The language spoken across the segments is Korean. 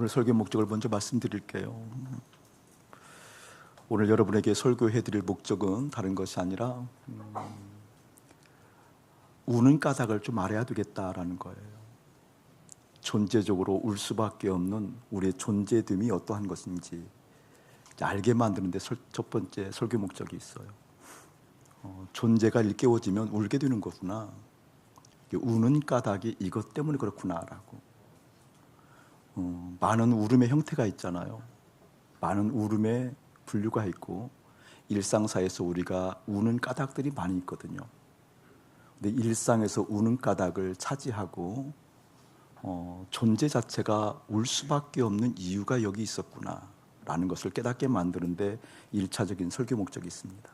오늘 설교 목적을 먼저 말씀드릴게요. 오늘 여러분에게 설교해드릴 목적은 다른 것이 아니라 우는 까닭을 좀 알아야 되겠다라는 거예요. 존재적으로 울 수밖에 없는 우리의 존재됨이 어떠한 것인지 알게 만드는 데 첫 번째 설교 목적이 있어요. 존재가 일깨워지면 울게 되는 거구나. 우는 까닭이 이것 때문에 그렇구나라고. 많은 울음의 형태가 있잖아요. 많은 울음의 분류가 있고 일상사에서 우리가 우는 까닭들이 많이 있거든요. 근데 일상에서 우는 까닭을 차지하고 존재 자체가 울 수밖에 없는 이유가 여기 있었구나 라는 것을 깨닫게 만드는데 1차적인 설교 목적이 있습니다.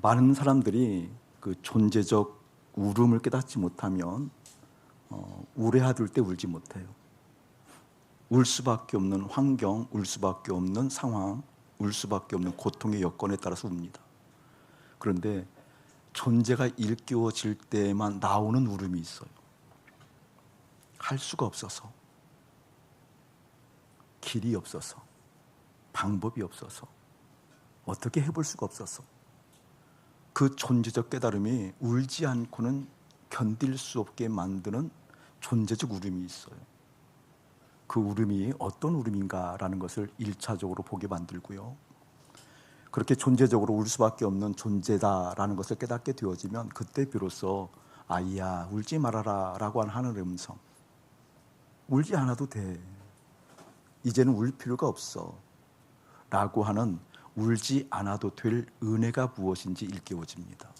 많은 사람들이 그 존재적 울음을 깨닫지 못하면 우레하들 때 울지 못해요. 울 수밖에 없는 환경, 울 수밖에 없는 상황, 울 수밖에 없는 고통의 여건에 따라서 웁니다. 그런데 존재가 일깨워질 때에만 나오는 울음이 있어요. 할 수가 없어서, 길이 없어서, 방법이 없어서, 어떻게 해볼 수가 없어서 그 존재적 깨달음이 울지 않고는 견딜 수 없게 만드는 존재적 울음이 있어요. 그 울음이 어떤 울음인가라는 것을 1차적으로 보게 만들고요. 그렇게 존재적으로 울 수밖에 없는 존재다라는 것을 깨닫게 되어지면 그때 비로소 아이야 울지 말아라 라고 하는 하늘의 음성, 울지 않아도 돼, 이제는 울 필요가 없어 라고 하는 울지 않아도 될 은혜가 무엇인지 일깨워집니다.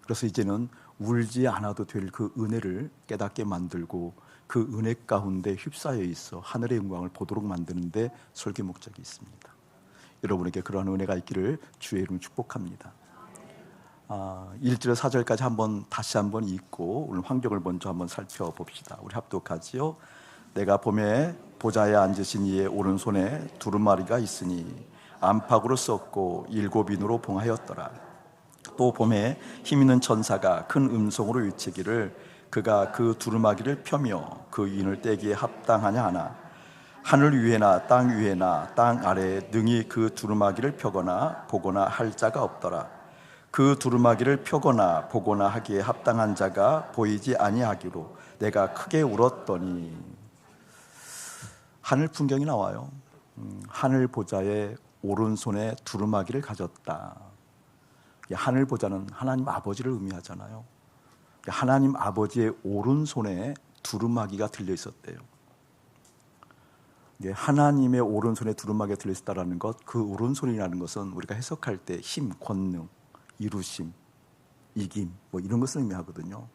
그래서 이제는 울지 않아도 될 그 은혜를 깨닫게 만들고 그 은혜 가운데 휩싸여 있어 하늘의 영광을 보도록 만드는데 설교 목적이 있습니다. 여러분에게 그러한 은혜가 있기를 주의 이름으로 축복합니다. 1절 4절까지 다시 한번 읽고 오늘 환경을 먼저 한번 살펴봅시다. 우리 합독하지요. 내가 봄에 보좌에 앉으신 이의 오른손에 두루마리가 있으니 안팎으로 썼고 7인으로 봉하였더라. 또 봄에 힘있는 천사가 큰 음성으로 외치기를 그가 그 두루마기를 펴며 그 인을 떼기에 합당하냐 하나 하늘 위에나 땅 위에나 땅 아래에 능히 그 두루마기를 펴거나 보거나 할 자가 없더라. 그 두루마기를 펴거나 보거나 하기에 합당한 자가 보이지 아니하기로 내가 크게 울었더니. 하늘 풍경이 나와요. 하늘 보좌에 오른손에 두루마기를 가졌다. 하늘 보좌는 하나님 아버지를 의미하잖아요. 하나님 아버지의 오른손에 두루마기가 들려 있었대요. 하나님의 오른손에 두루마기가 들려 있었다는 것, 그 오른손이라는 것은 우리가 해석할 때 힘, 권능, 이루심, 이김 이런 것을 의미하거든요.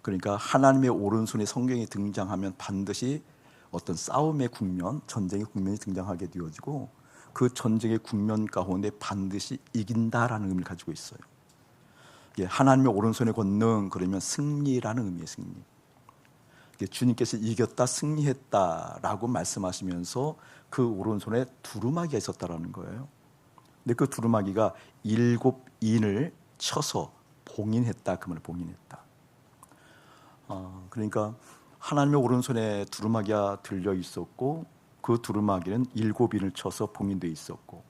그러니까 하나님의 오른손이 성경에 등장하면 반드시 어떤 싸움의 국면, 전쟁의 국면이 등장하게 되어지고 그 전쟁의 국면 가운데 반드시 이긴다라는 의미를 가지고 있어요. 하나님의 오른손의 권능, 그러면 승리라는 의미의 승리. 주님께서 이겼다, 승리했다라고 말씀하시면서 그 오른손에 두루마기가 있었다라는 거예요. 근데 그 두루마기가 7인을 쳐서 봉인했다, 그 말을 봉인했다. 그러니까 하나님의 오른손에 두루마기가 들려 있었고 그 두루마기는 7인을 쳐서 봉인되어 있었고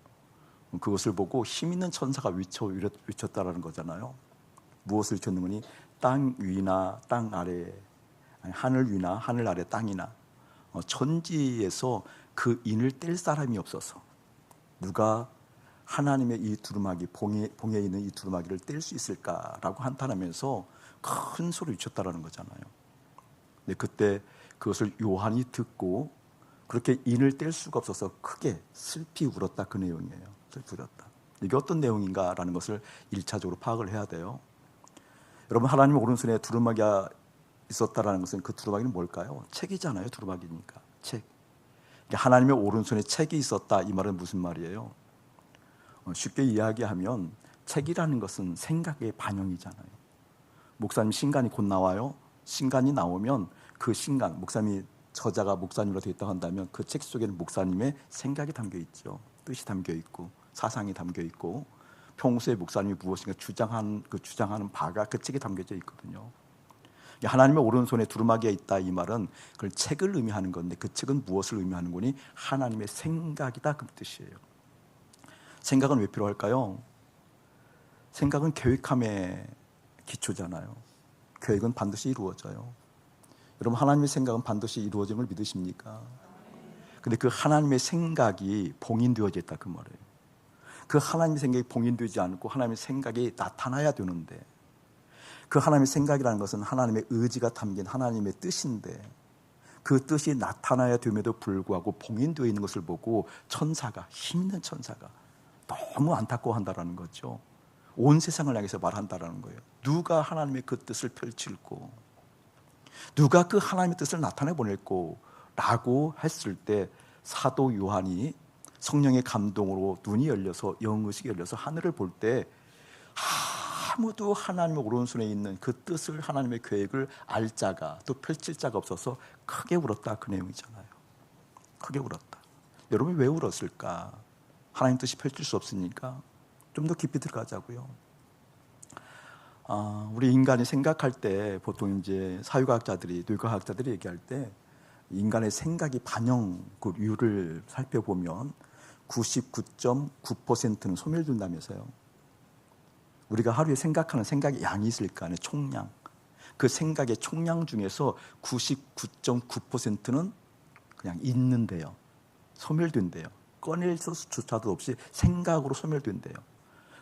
그것을 보고 힘있는 천사가 외쳤다라는 거잖아요. 무엇을 외쳤는 거니? 땅 위나 땅 아래, 아니, 하늘 위나 하늘 아래 땅이나 천지에서 그 인을 뗄 사람이 없어서 누가 하나님의 이 두루마기, 봉에 있는 이 두루마기를 뗄 수 있을까라고 한탄하면서 큰 소리를 외쳤다라는 거잖아요. 근데 그때 그것을 요한이 듣고 그렇게 인을 뗄 수가 없어서 크게 슬피 울었다, 그 내용이에요. 슬피 울었다. 이게 어떤 내용인가라는 것을 1차적으로 파악을 해야 돼요. 여러분, 하나님의 오른손에 두루마기가 있었다라는 것은 그 두루마기는 뭘까요? 책이잖아요. 두루마기니까 책. 하나님의 오른손에 책이 있었다, 이 말은 무슨 말이에요? 쉽게 이야기하면 책이라는 것은 생각의 반영이잖아요. 목사님 신간이 곧 나와요. 신간이 나오면 그 신간, 목사님이 저자가 목사님으로 되어 있다고 한다면 그 책 속에는 목사님의 생각이 담겨 있죠. 뜻이 담겨 있고 사상이 담겨 있고 평소에 목사님이 무엇인가 주장하는 바가 그 책에 담겨져 있거든요. 하나님의 오른손에 두루마기가 있다 이 말은 그걸 책을 의미하는 건데 그 책은 무엇을 의미하는 거니? 하나님의 생각이다 그 뜻이에요. 생각은 왜 필요할까요? 생각은 계획함의 기초잖아요. 계획은 반드시 이루어져요. 여러분 하나님의 생각은 반드시 이루어지는 걸 믿으십니까? 근데 그 하나님의 생각이 봉인되어져 있다 그 말이에요. 그 하나님의 생각이 봉인되지 않고 하나님의 생각이 나타나야 되는데 그 하나님의 생각이라는 것은 하나님의 의지가 담긴 하나님의 뜻인데 그 뜻이 나타나야 됨에도 불구하고 봉인되어 있는 것을 보고 천사가, 힘 있는 천사가 너무 안타까워한다라는 거죠. 온 세상을 향해서 말한다라는 거예요. 누가 하나님의 그 뜻을 펼칠고 누가 그 하나님의 뜻을 나타내 보낼고 라고 했을 때 사도 요한이 성령의 감동으로 눈이 열려서 영의식이 열려서 하늘을 볼 때 아무도 하나님의 오른손에 있는 그 뜻을 하나님의 계획을 알 자가 또 펼칠 자가 없어서 크게 울었다 그 내용이잖아요. 크게 울었다. 여러분이 왜 울었을까? 하나님 뜻이 펼칠 수 없으니까. 좀 더 깊이 들어가자고요. 우리 인간이 생각할 때 보통 이제 사회과학자들이 뇌과학자들이 얘기할 때 인간의 생각이 반영률을 살펴보면 99.9%는 소멸된다면서요. 우리가 하루에 생각하는 생각의 양이 있을 거 아니에요. 총량. 그 생각의 총량 중에서 99.9%는 그냥 있는데요. 소멸된대요. 꺼낼 수조차도 없이 생각으로 소멸된대요.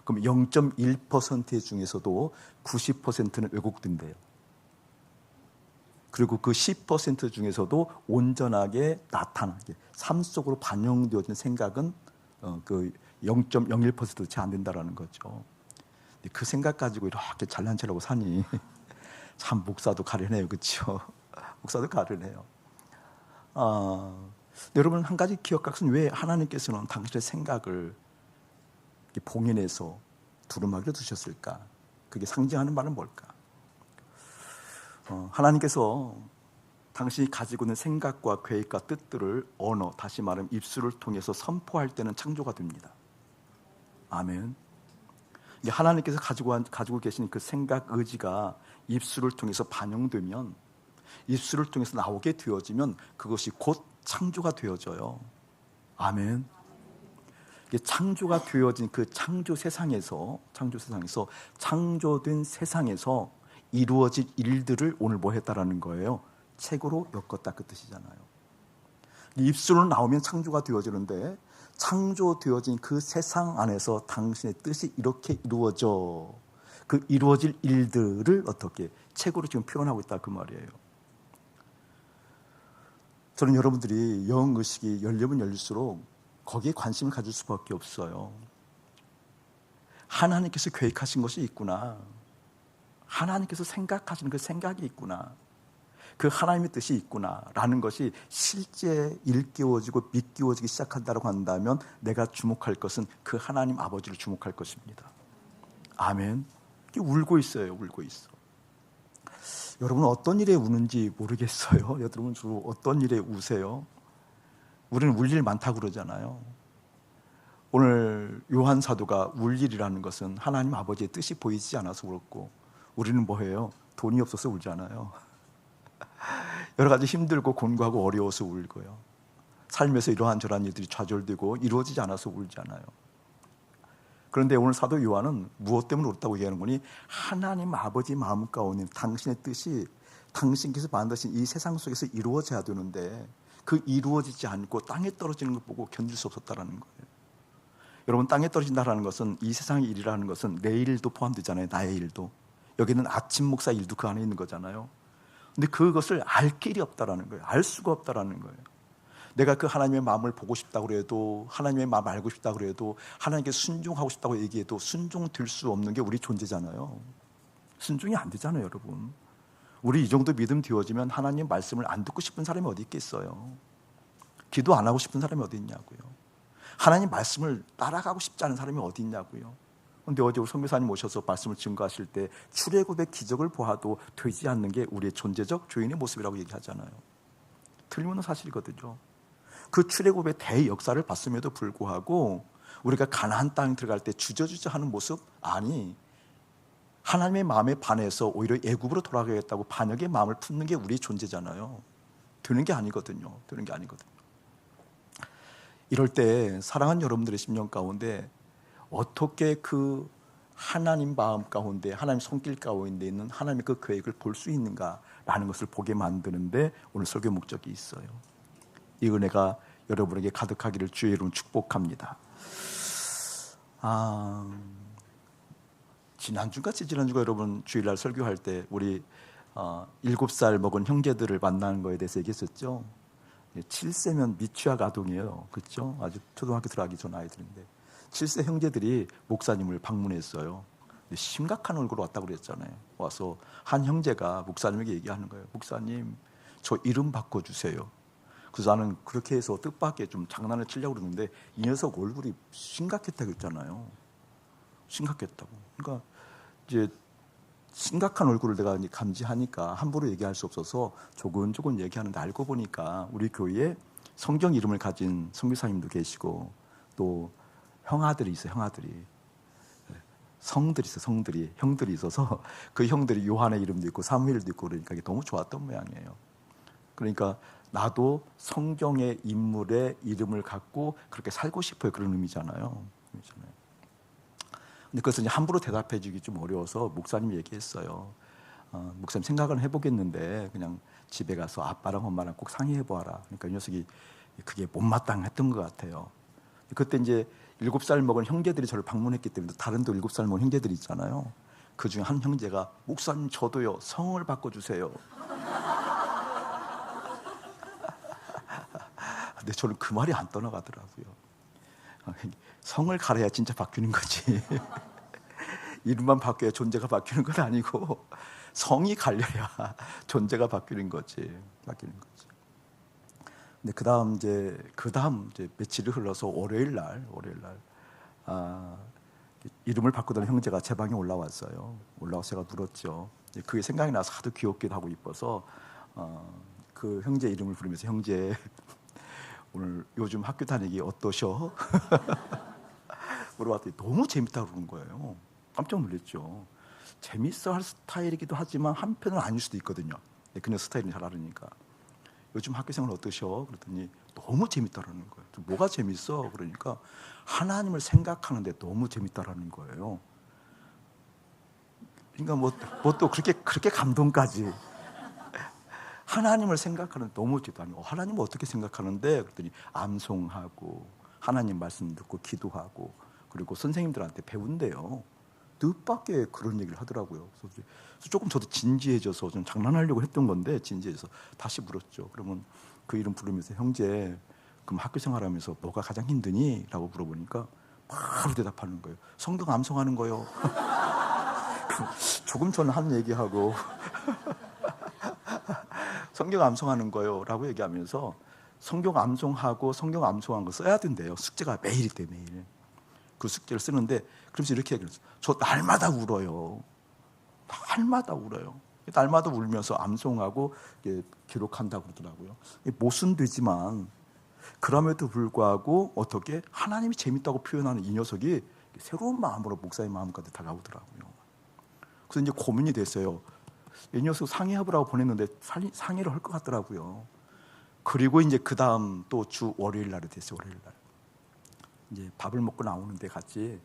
그럼 0.1% 중에서도 90%는 왜곡된대요. 그리고 그 10% 중에서도 온전하게 나타나게 삶 속으로 반영되어진 생각은 그 0.01%도 채 안 된다라는 거죠. 그 생각 가지고 이렇게 잘난 체라고 사니 참 목사도 가련해요, 그렇죠? 목사도 가련해요. 여러분 한 가지 기억할 것은 왜 하나님께서는 당신의 생각을 봉인해서 두루마기로 두셨을까? 그게 상징하는 말은 뭘까? 하나님께서 당신이 가지고 있는 생각과 계획과 뜻들을 언어, 다시 말하면 입술을 통해서 선포할 때는 창조가 됩니다. 아멘. 하나님께서 가지고 계신 그 생각, 의지가 입술을 통해서 반영되면, 입술을 통해서 나오게 되어지면 그것이 곧 창조가 되어져요. 아멘. 창조가 되어진 그 창조 세상에서 창조된 세상에서 이루어질 일들을 오늘 뭐 했다라는 거예요? 책으로 엮었다 그 뜻이잖아요. 입술로 나오면 창조가 되어지는데 창조되어진 그 세상 안에서 당신의 뜻이 이렇게 이루어져 그 이루어질 일들을 어떻게 책으로 지금 표현하고 있다 그 말이에요. 저는 여러분들이 영의식이 열리면 열릴수록 거기에 관심을 가질 수밖에 없어요. 하나님께서 계획하신 것이 있구나. 하나님께서 생각하시는 그 생각이 있구나. 그 하나님의 뜻이 있구나 라는 것이 실제 일깨워지고 믿겨지기 시작한다고 한다면 내가 주목할 것은 그 하나님 아버지를 주목할 것입니다. 아멘. 울고 있어요. 울고 있어. 여러분은 어떤 일에 우는지 모르겠어요. 여러분 주로 어떤 일에 우세요? 우리는 울 일 많다고 그러잖아요. 오늘 요한 사도가 울 일이라는 것은 하나님 아버지의 뜻이 보이지 않아서 울었고 우리는 뭐해요? 돈이 없어서 울잖아요. 여러 가지 힘들고 곤고하고 어려워서 울고요. 삶에서 이러한 저러한 일들이 좌절되고 이루어지지 않아서 울잖아요. 그런데 오늘 사도 요한은 무엇 때문에 울었다고 얘기하는 거니? 하나님 아버지 마음 가운데 당신의 뜻이 당신께서 만드신 이 세상 속에서 이루어져야 되는데 그 이루어지지 않고 땅에 떨어지는 것 보고 견딜 수 없었다라는 거예요. 여러분 땅에 떨어진다라는 것은 이 세상의 일이라는 것은 내 일도 포함되잖아요. 나의 일도. 여기는 아침 목사 일도 그 안에 있는 거잖아요. 근데 그것을 알 길이 없다라는 거예요. 알 수가 없다라는 거예요. 내가 그 하나님의 마음을 보고 싶다고 해도 하나님의 마음을 알고 싶다고 해도 하나님께 순종하고 싶다고 얘기해도 순종될 수 없는 게 우리 존재잖아요. 순종이 안 되잖아요, 여러분. 우리 이 정도 믿음 되어지면 하나님 말씀을 안 듣고 싶은 사람이 어디 있겠어요? 기도 안 하고 싶은 사람이 어디 있냐고요? 하나님 말씀을 따라가고 싶지 않은 사람이 어디 있냐고요? 그런데 어제 우리 선교사님 오셔서 말씀을 증거하실 때 출애굽의 기적을 보아도 되지 않는 게 우리의 존재적 죄인의 모습이라고 얘기하잖아요. 틀림없는 사실이거든요. 그 출애굽의 대역사를 봤음에도 불구하고 우리가 가나안 땅에 들어갈 때 주저주저 하는 모습? 아니, 하나님의 마음에 반해서 오히려 애굽으로 돌아가겠다고 반역의 마음을 품는 게 우리의 존재잖아요. 되는 게 아니거든요. 되는 게 아니거든요. 이럴 때 사랑하는 여러분들의 심령 가운데 어떻게 그 하나님 마음 가운데, 하나님 손길 가운데 있는 하나님의 그 계획을 볼 수 있는가라는 것을 보게 만드는데 오늘 설교 목적이 있어요. 이 은혜가 여러분에게 가득하기를 주의 이름으로 축복합니다. 지난주가 여러분 주일날 설교할 때 우리 7살 먹은 형제들을 만나는 거에 대해서 얘기했었죠. 7세면 미취학 아동이에요. 그렇죠? 아주 초등학교 들어가기 전 아이들인데 7세 형제들이 목사님을 방문했어요. 심각한 얼굴로 왔다고 그랬잖아요. 와서 한 형제가 목사님에게 얘기하는 거예요. 목사님, 저 이름 바꿔주세요. 그래서 나는 그렇게 해서 뜻밖의 좀 장난을 치려고 그러는데 이 녀석 얼굴이 심각했다고 했잖아요. 심각했다고. 그러니까 이제 심각한 얼굴을 내가 감지하니까 함부로 얘기할 수 없어서 조근조근 얘기하는데 알고 보니까 우리 교회에 성경 이름을 가진 선교사님도 계시고 또 형아들이 있어요. 형아들이. 성들이 있어요. 성들이. 형들이 있어서 그 형들이 요한의 이름도 있고 사무엘도 있고 그러니까 이게 너무 좋았던 모양이에요. 그러니까 나도 성경의 인물의 이름을 갖고 그렇게 살고 싶어요. 그런 의미잖아요. 근데 그것을 이제 함부로 대답해 주기 좀 어려워서 목사님이 얘기했어요. 목사님 생각은 해보겠는데 그냥 집에 가서 아빠랑 엄마랑 꼭 상의해 보아라. 그러니까 이 녀석이 그게 못마땅했던 것 같아요. 그때 이제 7살 먹은 형제들이 저를 방문했기 때문에 다른 또 7살 먹은 형제들이 있잖아요. 그 중에 한 형제가 목사님 저도요 성을 바꿔주세요. 근데 저는 그 말이 안 떠나가더라고요. 성을 가려야 진짜 바뀌는 거지. 이름만 바뀌어야 존재가 바뀌는 건 아니고 성이 갈려야 존재가 바뀌는 거지. 근데 그다음 이제 며칠이 흘러서 월요일 날 이름을 바꾸던 형제가 제 방에 올라왔어요. 올라와서 제가 물었죠. 그게 생각이 나서 하도 귀엽기도 하고 이뻐서 그 형제 이름을 부르면서 형제 오늘 요즘 학교 다니기 어떠셔? 물어봤더니 너무 재밌다고 그러는 거예요. 깜짝 놀랐죠. 재밌어 할 스타일이기도 하지만 한편은 아닐 수도 있거든요. 그녀 스타일은 잘 알으니까. 요즘 학교 생활 어떠셔? 그랬더니 너무 재밌다라는 거예요. 뭐가 재밌어? 그러니까 하나님을 생각하는데 너무 재밌다라는 거예요. 그러니까 뭐 또 그렇게 감동까지. 하나님을 생각하는 너무 재밌다. 하나님을 어떻게 생각하는데? 그랬더니 암송하고 하나님 말씀 듣고 기도하고 그리고 선생님들한테 배운대요. 뜻밖의 그런 얘기를 하더라고요. 그래서 조금 저도 진지해져서 좀 장난하려고 했던 건데 진지해져서 다시 물었죠. 그러면 그 이름 부르면서 형제 그럼 학교 생활하면서 뭐가 가장 힘드니? 라고 물어보니까 바로 대답하는 거예요. 성경 암송하는 거요. 조금 전에 한 얘기하고 성경 암송하는 거요 라고 얘기하면서 성경 암송하고 성경 암송한 거 써야 된대요. 숙제가 매일 있대. 매일 그 숙제를 쓰는데 그러면서 이렇게 얘기했어요. 저 날마다 울어요. 날마다 울면서 암송하고 기록한다고 그러더라고요. 모순되지만 그럼에도 불구하고 어떻게 하나님이 재밌다고 표현하는 이 녀석이 새로운 마음으로 목사의 마음까지 다가오더라고요. 그래서 이제 고민이 됐어요. 이 녀석 상의해보라고 보냈는데 상의를 할 것 같더라고요. 그리고 이제 그 다음 또 주 월요일 날이 됐어요. 월요일 날 이제 밥을 먹고 나오는데 갑자기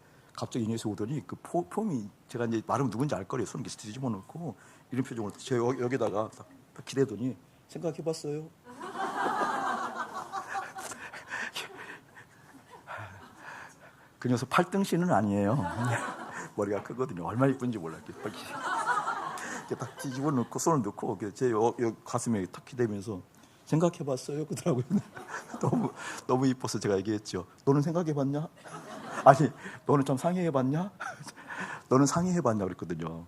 이 녀석이 오더니 그 폼이 제가 이제 말하면 누군지 알 거예요. 손을 뒤집어 놓고 이런 표정으로 제 여기다가 딱 기대더니 생각해봤어요. 그 녀석 8등신은 아니에요. 머리가 크거든요. 얼마나 이쁜지 몰라요. 이렇게 딱 뒤집어 놓고 손을 넣고 제 가슴에 탁 기대면서 생각해봤어요. 그러더라고요. 너무 이뻐서 제가 얘기했죠. 너는 생각해봤냐? 아니, 너는 좀 상의해봤냐? 너는 상의해봤냐? 그랬거든요.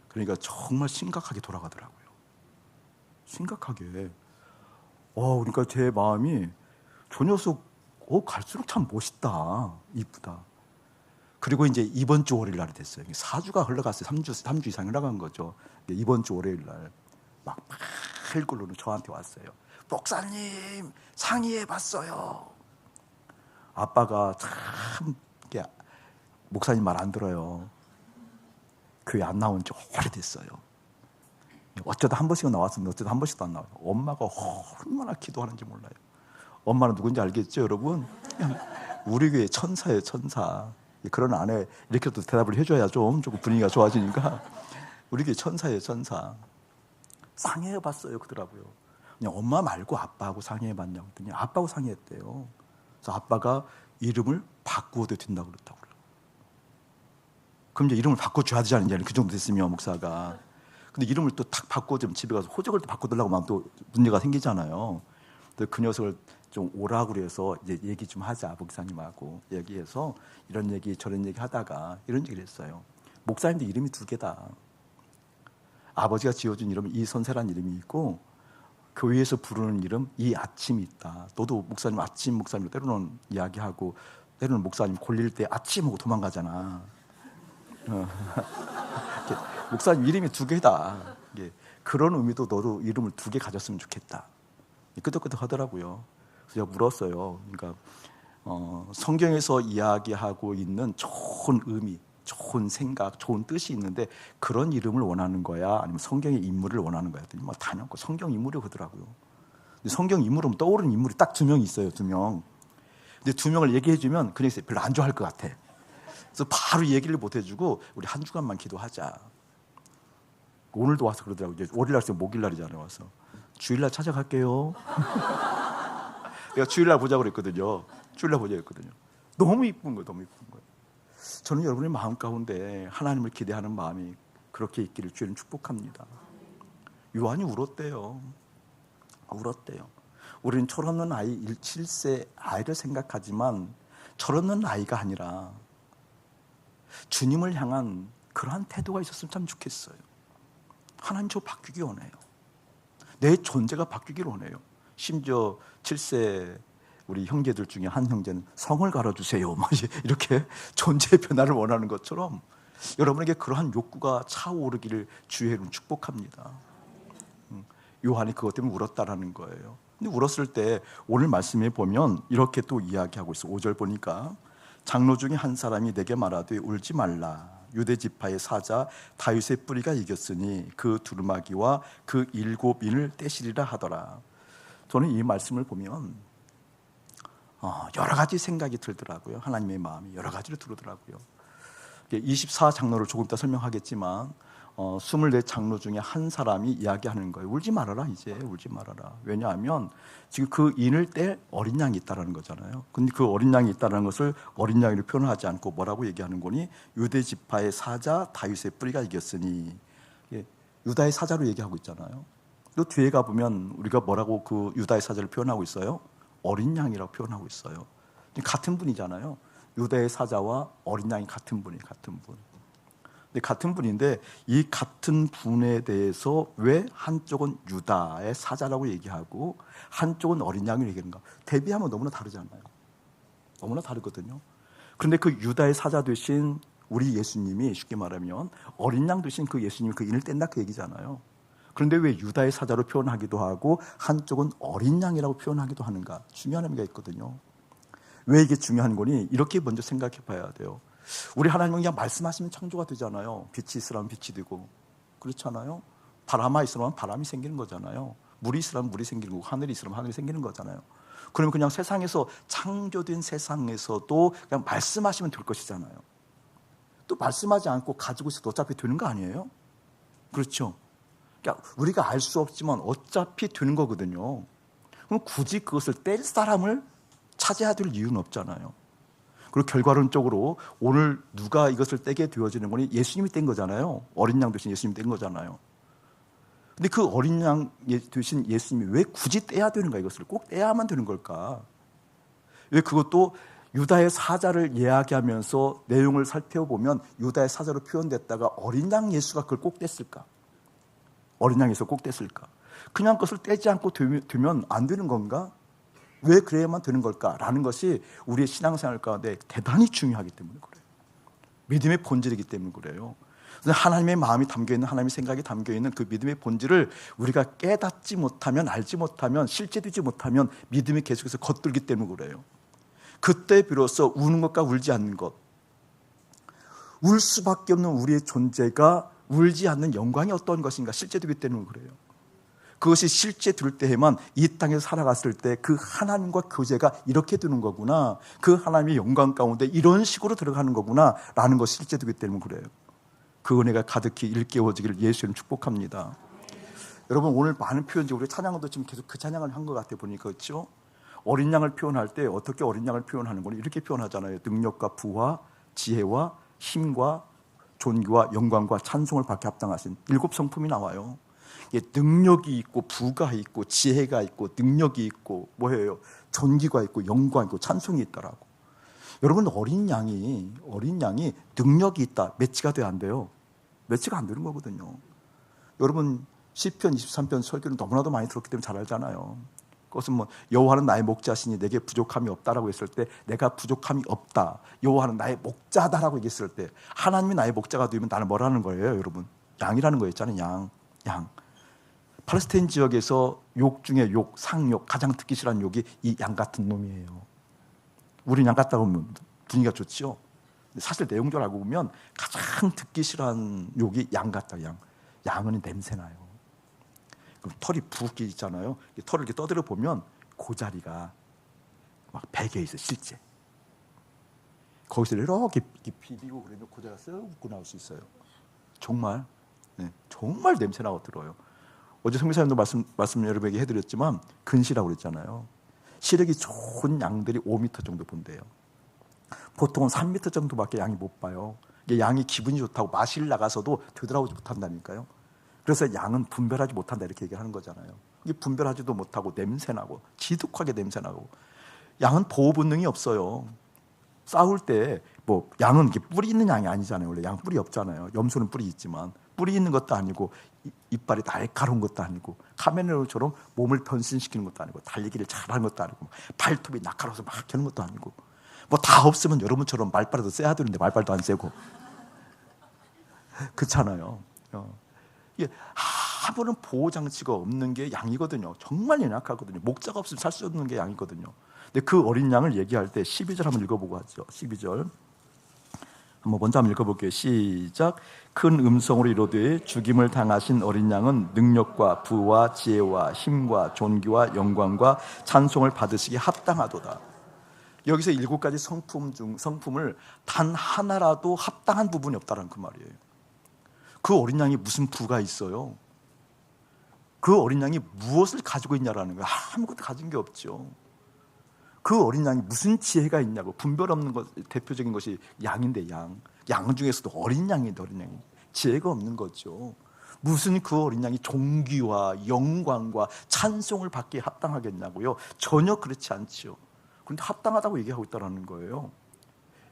그러니까 정말 심각하게 돌아가더라고요. 심각하게. 그러니까 제 마음이 저 녀석 갈수록 참 멋있다. 이쁘다. 그리고 이제 이번 주 월요일 날이 됐어요. 4주가 흘러갔어요. 3주 이상 흘러간 거죠. 이번 주 월요일 날 막 팔글로는 저한테 왔어요. 목사님 상의해봤어요. 아빠가 참 목사님 말 안 들어요. 교회 안 나온 지 오래됐어요. 어쩌다 한 번씩은 나왔으면 어쩌다 한 번씩도 안 나와요. 엄마가 얼마나 기도하는지 몰라요. 엄마는 누군지 알겠죠, 여러분? 우리 교회 천사예요, 천사. 그런 아내 이렇게도 대답을 해줘야 조금 분위기가 좋아지니까. 우리 교회 천사예요, 천사. 상의해봤어요, 그러더라고요. 그냥 엄마 말고 아빠하고 상의해봤냐고 했더니 아빠하고 상의했대요. 그래서 아빠가 이름을 바꾸어도 된다고 그랬다고. 그럼 이제 이름을 바꿔줘야 되지 않느냐, 그 정도 됐으면 목사가. 근데 이름을 또 탁 바꿔주면 집에 가서 호적을 또 바꿔달라고 하면 또 문제가 생기잖아요. 그 녀석을 좀 오라고 그래서 이제 얘기 좀 하자, 목사님하고 얘기해서 이런 얘기 저런 얘기 하다가 이런 얘기를 했어요. 목사님도 이름이 두 개다. 아버지가 지어준 이름은 이선세라는 이름이 있고 교회에서 부르는 이름 이아침이 있다. 너도 목사님 아침 목사님으로 때로는 이야기하고 때로는 목사님 골릴 때 아침 하고 도망가잖아. 목사님 이름이 두 개다. 그런 의미도 너도 이름을 두 개 가졌으면 좋겠다. 끄덕끄덕 하더라고요. 그래서 제가 물었어요. 그러니까 성경에서 이야기하고 있는 좋은 의미, 좋은 생각, 좋은 뜻이 있는데 그런 이름을 원하는 거야? 아니면 성경의 인물을 원하는 거야? 했더니 뭐 단연코 성경 인물이 그러더라고요. 성경 인물은 떠오르는 인물이 딱 두 명 있어요, 두 명. 근데 두 명을 얘기해주면 그냥 별로 안 좋아할 것 같아. 그래서 바로 얘기를 못 해주고 우리 한 주간만 기도하자. 오늘도 와서 그러더라고요. 이제 월요일 날 목요일날이잖아요. 와서 주일날 찾아갈게요. 내가 주일날 보자고 그랬거든요. 주일날 보자고 했거든요. 너무 이쁜 거예요. 너무 이쁜 거예요. 저는 여러분의 마음 가운데 하나님을 기대하는 마음이 그렇게 있기를 주님 축복합니다. 요한이 울었대요. 울었대요. 우리는 철없는 아이 7세 아이를 생각하지만 철없는 아이가 아니라 주님을 향한 그러한 태도가 있었으면 참 좋겠어요. 하나님 저 바뀌기 원해요. 내 존재가 바뀌기를 원해요. 심지어 7세 우리 형제들 중에 한 형제는 성을 갈아주세요. 이렇게 존재의 변화를 원하는 것처럼 여러분에게 그러한 욕구가 차오르기를 주의 이름 축복합니다. 요한이 그것 때문에 울었다라는 거예요. 근데 울었을 때 오늘 말씀에 보면 이렇게 또 이야기하고 있어요. 5절 보니까 장로 중에 한 사람이 내게 말하되 울지 말라. 유대 지파의 사자 다윗의 뿌리가 이겼으니 그 두루마기와 그 7인을 떼시리라 하더라. 저는 이 말씀을 보면 여러 가지 생각이 들더라고요. 하나님의 마음이 여러 가지로 들어오더라고요. 24장로를 조금 이따 설명하겠지만 24장로 중에 한 사람이 이야기하는 거예요. 울지 말아라, 이제 울지 말아라. 왜냐하면 지금 그 인을 뗄 어린 양이 있다는 거잖아요. 근데 그 어린 양이 있다는 것을 어린 양으로 표현하지 않고 뭐라고 얘기하는 거니? 유대 지파의 사자 다윗의 뿌리가 이겼으니. 유다의 사자로 얘기하고 있잖아요. 또 뒤에 가보면 우리가 뭐라고 그 유다의 사자를 표현하고 있어요? 어린 양이라고 표현하고 있어요. 같은 분이잖아요. 유다의 사자와 어린 양이 같은 분이에요. 같은 분. 근데 같은 분인데 이 같은 분에 대해서 왜 한쪽은 유다의 사자라고 얘기하고 한쪽은 어린 양을 얘기하는가? 대비하면 너무나 다르잖아요. 너무나 다르거든요. 그런데 그 유다의 사자 되신 우리 예수님이 쉽게 말하면 어린 양 되신 그 예수님이 그 인을 뗀다 그 얘기잖아요. 그런데 왜 유다의 사자로 표현하기도 하고 한쪽은 어린 양이라고 표현하기도 하는가? 중요한 의미가 있거든요. 왜 이게 중요한 거니? 이렇게 먼저 생각해 봐야 돼요. 우리 하나님은 그냥 말씀하시면 창조가 되잖아요. 빛이 있으라면 빛이 되고, 그렇잖아요. 바람이 있으라면 바람이 생기는 거잖아요. 물이 있으라면 물이 생기는 거고, 하늘이 있으라면 하늘이 생기는 거잖아요. 그러면 그냥 세상에서 창조된 세상에서도 그냥 말씀하시면 될 것이잖아요. 또 말씀하지 않고 가지고 있어도 어차피 되는 거 아니에요? 그렇죠. 그러니까 우리가 알 수 없지만 어차피 되는 거거든요. 그럼 굳이 그것을 뗄 사람을 찾아야 될 이유는 없잖아요. 그리고 결과론적으로 오늘 누가 이것을 떼게 되어지는 거니? 예수님이 뗀 거잖아요. 어린 양 되신 예수님이 뗀 거잖아요. 근데 그 어린 양 되신 예수님이 왜 굳이 떼야 되는가? 이것을 꼭 떼야만 되는 걸까? 왜 그것도 유다의 사자를 이야기하면서 내용을 살펴보면 유다의 사자로 표현됐다가 어린 양 예수가 그걸 꼭 뗐을까? 어린 양 예수가 꼭 뗐을까? 그냥 그것을 떼지 않고 두면 안 되는 건가? 왜 그래야만 되는 걸까라는 것이 우리의 신앙생활 가운데 대단히 중요하기 때문에 그래요. 믿음의 본질이기 때문에 그래요. 하나님의 마음이 담겨있는, 하나님의 생각이 담겨있는 그 믿음의 본질을 우리가 깨닫지 못하면, 알지 못하면, 실제되지 못하면 믿음이 계속해서 겉돌기 때문에 그래요. 그때 비로소 우는 것과 울지 않는 것. 울 수밖에 없는 우리의 존재가 울지 않는 영광이 어떤 것인가 실제되기 때문에 그래요. 그것이 실제 될 때에만 이 땅에서 살아갔을 때 그 하나님과 교제가 이렇게 되는 거구나, 그 하나님의 영광 가운데 이런 식으로 들어가는 거구나 라는 것이 실제되기 때문에 그래요. 그 은혜가 가득히 일깨워지기를 예수님 축복합니다. 여러분, 오늘 많은 표현들, 우리 찬양도 지금 계속 그 찬양을 한 것 같아 보니까, 그렇죠? 어린 양을 표현할 때 어떻게 어린 양을 표현하는 거는 이렇게 표현하잖아요. 능력과 부와 지혜와 힘과 존귀와 영광과 찬송을 받게 합당하신 7 성품이 나와요. 능력이 있고 부가 있고 지혜가 있고 능력이 있고 뭐예요? 존귀가 있고 영광이 있고 찬송이 있더라고. 여러분, 어린 양이 능력이 있다, 매치가 돼야 안 돼요. 매치가 안 되는 거거든요. 여러분, 시편 23편 설교는 너무나도 많이 들었기 때문에 잘 알잖아요. 그것은 뭐 여호와는 나의 목자시니 내게 부족함이 없다라고 했을 때, 내가 부족함이 없다, 여호와는 나의 목자다라고 얘기했을 때, 하나님이 나의 목자가 되면 나는 뭐라는 거예요? 여러분, 양이라는 거였잖아요. 양. 팔레스타인 지역에서 욕 중에 욕, 상욕, 가장 듣기 싫은 욕이 이 양 같은 놈이에요. 우린 양 같다고 하면 분위기가 좋지요. 사실 내용적으로 알고 보면 가장 듣기 싫은 욕이 양 같다. 양은 냄새나요. 그럼 털이 부게 있잖아요. 털을 이렇게 떠들어 보면 그 자리가 막 베개 있어요. 실제 거기서 이렇게 비비고 그러면 그 자리가 쓱 웃고 나올 수 있어요. 정말 정말 냄새나고 들어요. 어제 성미사님도 말씀 여러분에게 해드렸지만 근시라고 그랬잖아요. 시력이 좋은 양들이 5m 정도 본대요. 보통은 3m 정도밖에 양이 못 봐요. 양이 기분이 좋다고 마실 나가서도 되돌아오지 못한다니까요. 그래서 양은 분별하지 못한다 이렇게 얘기를 하는 거잖아요. 이게 분별하지도 못하고 냄새나고 지독하게 냄새나고. 양은 보호 본능이 없어요. 싸울 때 뭐 양은 이렇게 뿔이 있는 양이 아니잖아요. 원래 양 뿔이 없잖아요. 염소는 뿔이 있지만 뿔이 있는 것도 아니고 이빨이 날카로운 것도 아니고 카멜레온처럼 몸을 변신시키는 것도 아니고 달리기를 잘하는 것도 아니고 발톱이 날카로워서 막 하는 것도 아니고 뭐 다 없으면 여러분처럼 말빨도 쎄야 되는데 말빨도 안 쎄고 그렇잖아요. 이게 아무런 보호장치가 없는 게 양이거든요. 정말 연약하거든요. 목자가 없으면 살 수 없는 게 양이거든요. 근데 그 어린 양을 얘기할 때 12절 한번 읽어보고 하죠. 12절 먼저 한번 읽어볼게요. 시작. 큰 음성으로 이르되 죽임을 당하신 어린 양은 능력과 부와 지혜와 힘과 존귀와 영광과 찬송을 받으시기 합당하도다. 여기서 7가지 성품을 단 하나라도 합당한 부분이 없다는 그 말이에요. 그 어린 양이 무슨 부가 있어요? 그 어린 양이 무엇을 가지고 있냐라는 거예요. 아무것도 가진 게 없죠. 그 어린 양이 무슨 지혜가 있냐고. 분별 없는 것, 대표적인 것이 양인데 양 중에서도 어린 양인데 어린 양이 지혜가 없는 거죠. 무슨 그 어린 양이 존귀와 영광과 찬송을 받기에 합당하겠냐고요. 전혀 그렇지 않지요. 그런데 합당하다고 얘기하고 있다는 거예요.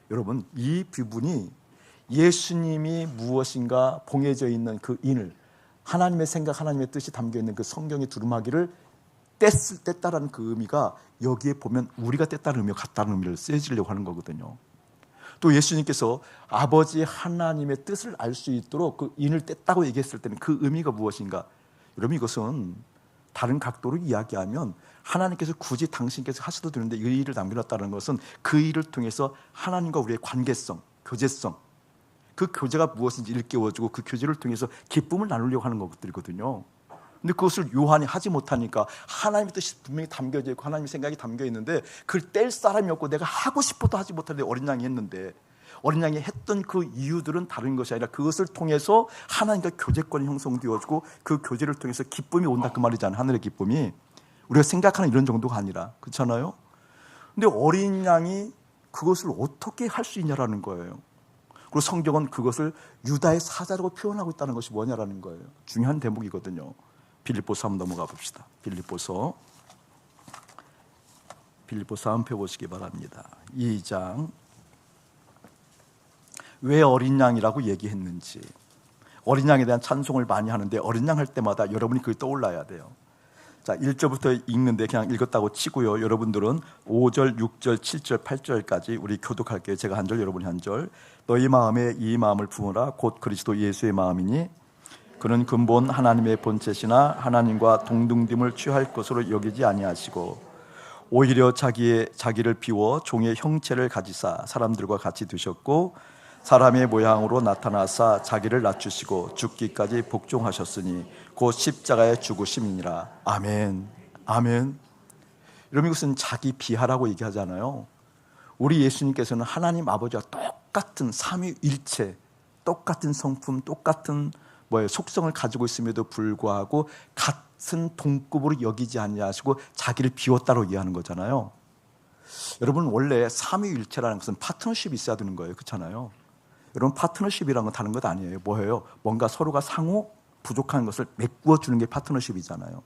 여러분, 이 부분이 예수님이 무엇인가 봉해져 있는 그 인을, 하나님의 생각, 하나님의 뜻이 담겨있는 그 성경의 두루마기를 뗐다라는 그 의미가 여기에 보면 우리가 뗐다는 의미와 같다는 의미를 쓰여지려고 하는 거거든요. 또 예수님께서 아버지 하나님의 뜻을 알 수 있도록 그 인을 뗐다고 얘기했을 때는 그 의미가 무엇인가? 여러분, 이것은 다른 각도로 이야기하면 하나님께서 굳이 당신께서 하셔도 되는데 이 일을 남겨놨다는 것은 그 일을 통해서 하나님과 우리의 관계성, 교제성, 그 교제가 무엇인지 일깨워주고 그 교제를 통해서 기쁨을 나누려고 하는 것들이거든요. 근데 그것을 요한이 하지 못하니까 하나님의 뜻이 분명히 담겨져 있고 하나님의 생각이 담겨 있는데 그걸 뗄 사람이 없고 내가 하고 싶어도 하지 못하는데 어린 양이 했는데, 어린 양이 했던 그 이유들은 다른 것이 아니라 그것을 통해서 하나님과 교제권이 형성되어지고 그 교제를 통해서 기쁨이 온다 그 말이잖아요. 하늘의 기쁨이 우리가 생각하는 이런 정도가 아니라, 그렇잖아요. 근데 어린 양이 그것을 어떻게 할 수 있냐라는 거예요. 그리고 성경은 그것을 유다의 사자라고 표현하고 있다는 것이 뭐냐라는 거예요. 중요한 대목이거든요. 빌립보서 한번 넘어가 봅시다. 빌립보서 한번 펴보시기 바랍니다. 2장. 왜 어린 양이라고 얘기했는지, 어린 양에 대한 찬송을 많이 하는데 어린 양 할 때마다 여러분이 그게 떠올라야 돼요. 자, 1절부터 읽는데 그냥 읽었다고 치고요. 여러분들은 5절, 6절, 7절, 8절까지 우리 교독할게요. 제가 한 절, 여러분이 한 절. 너희 마음에 이 마음을 품으라. 곧 그리스도 예수의 마음이니 그는 근본 하나님의 본체시나 하나님과 동등됨을 취할 것으로 여기지 아니하시고 오히려 자기를 비워 종의 형체를 가지사 사람들과 같이 두셨고 사람의 모양으로 나타나사 자기를 낮추시고 죽기까지 복종하셨으니 곧 십자가에 죽으심이니라. 아멘. 아멘. 여러분, 이것은 자기 비하라고 얘기하잖아요. 우리 예수님께서는 하나님 아버지와 똑같은 삼위일체, 똑같은 성품, 똑같은 속성을 가지고 있음에도 불구하고 같은 동급으로 여기지 아니하시고 자기를 비웠다고 얘기하는 거잖아요. 여러분, 원래 삼위일체라는 것은 파트너십이 있어야 되는 거예요. 그렇잖아요. 여러분, 파트너십이라는 건 다른 것 아니에요. 뭐예요? 뭔가 서로가 상호 부족한 것을 메꾸어 주는 게 파트너십이잖아요.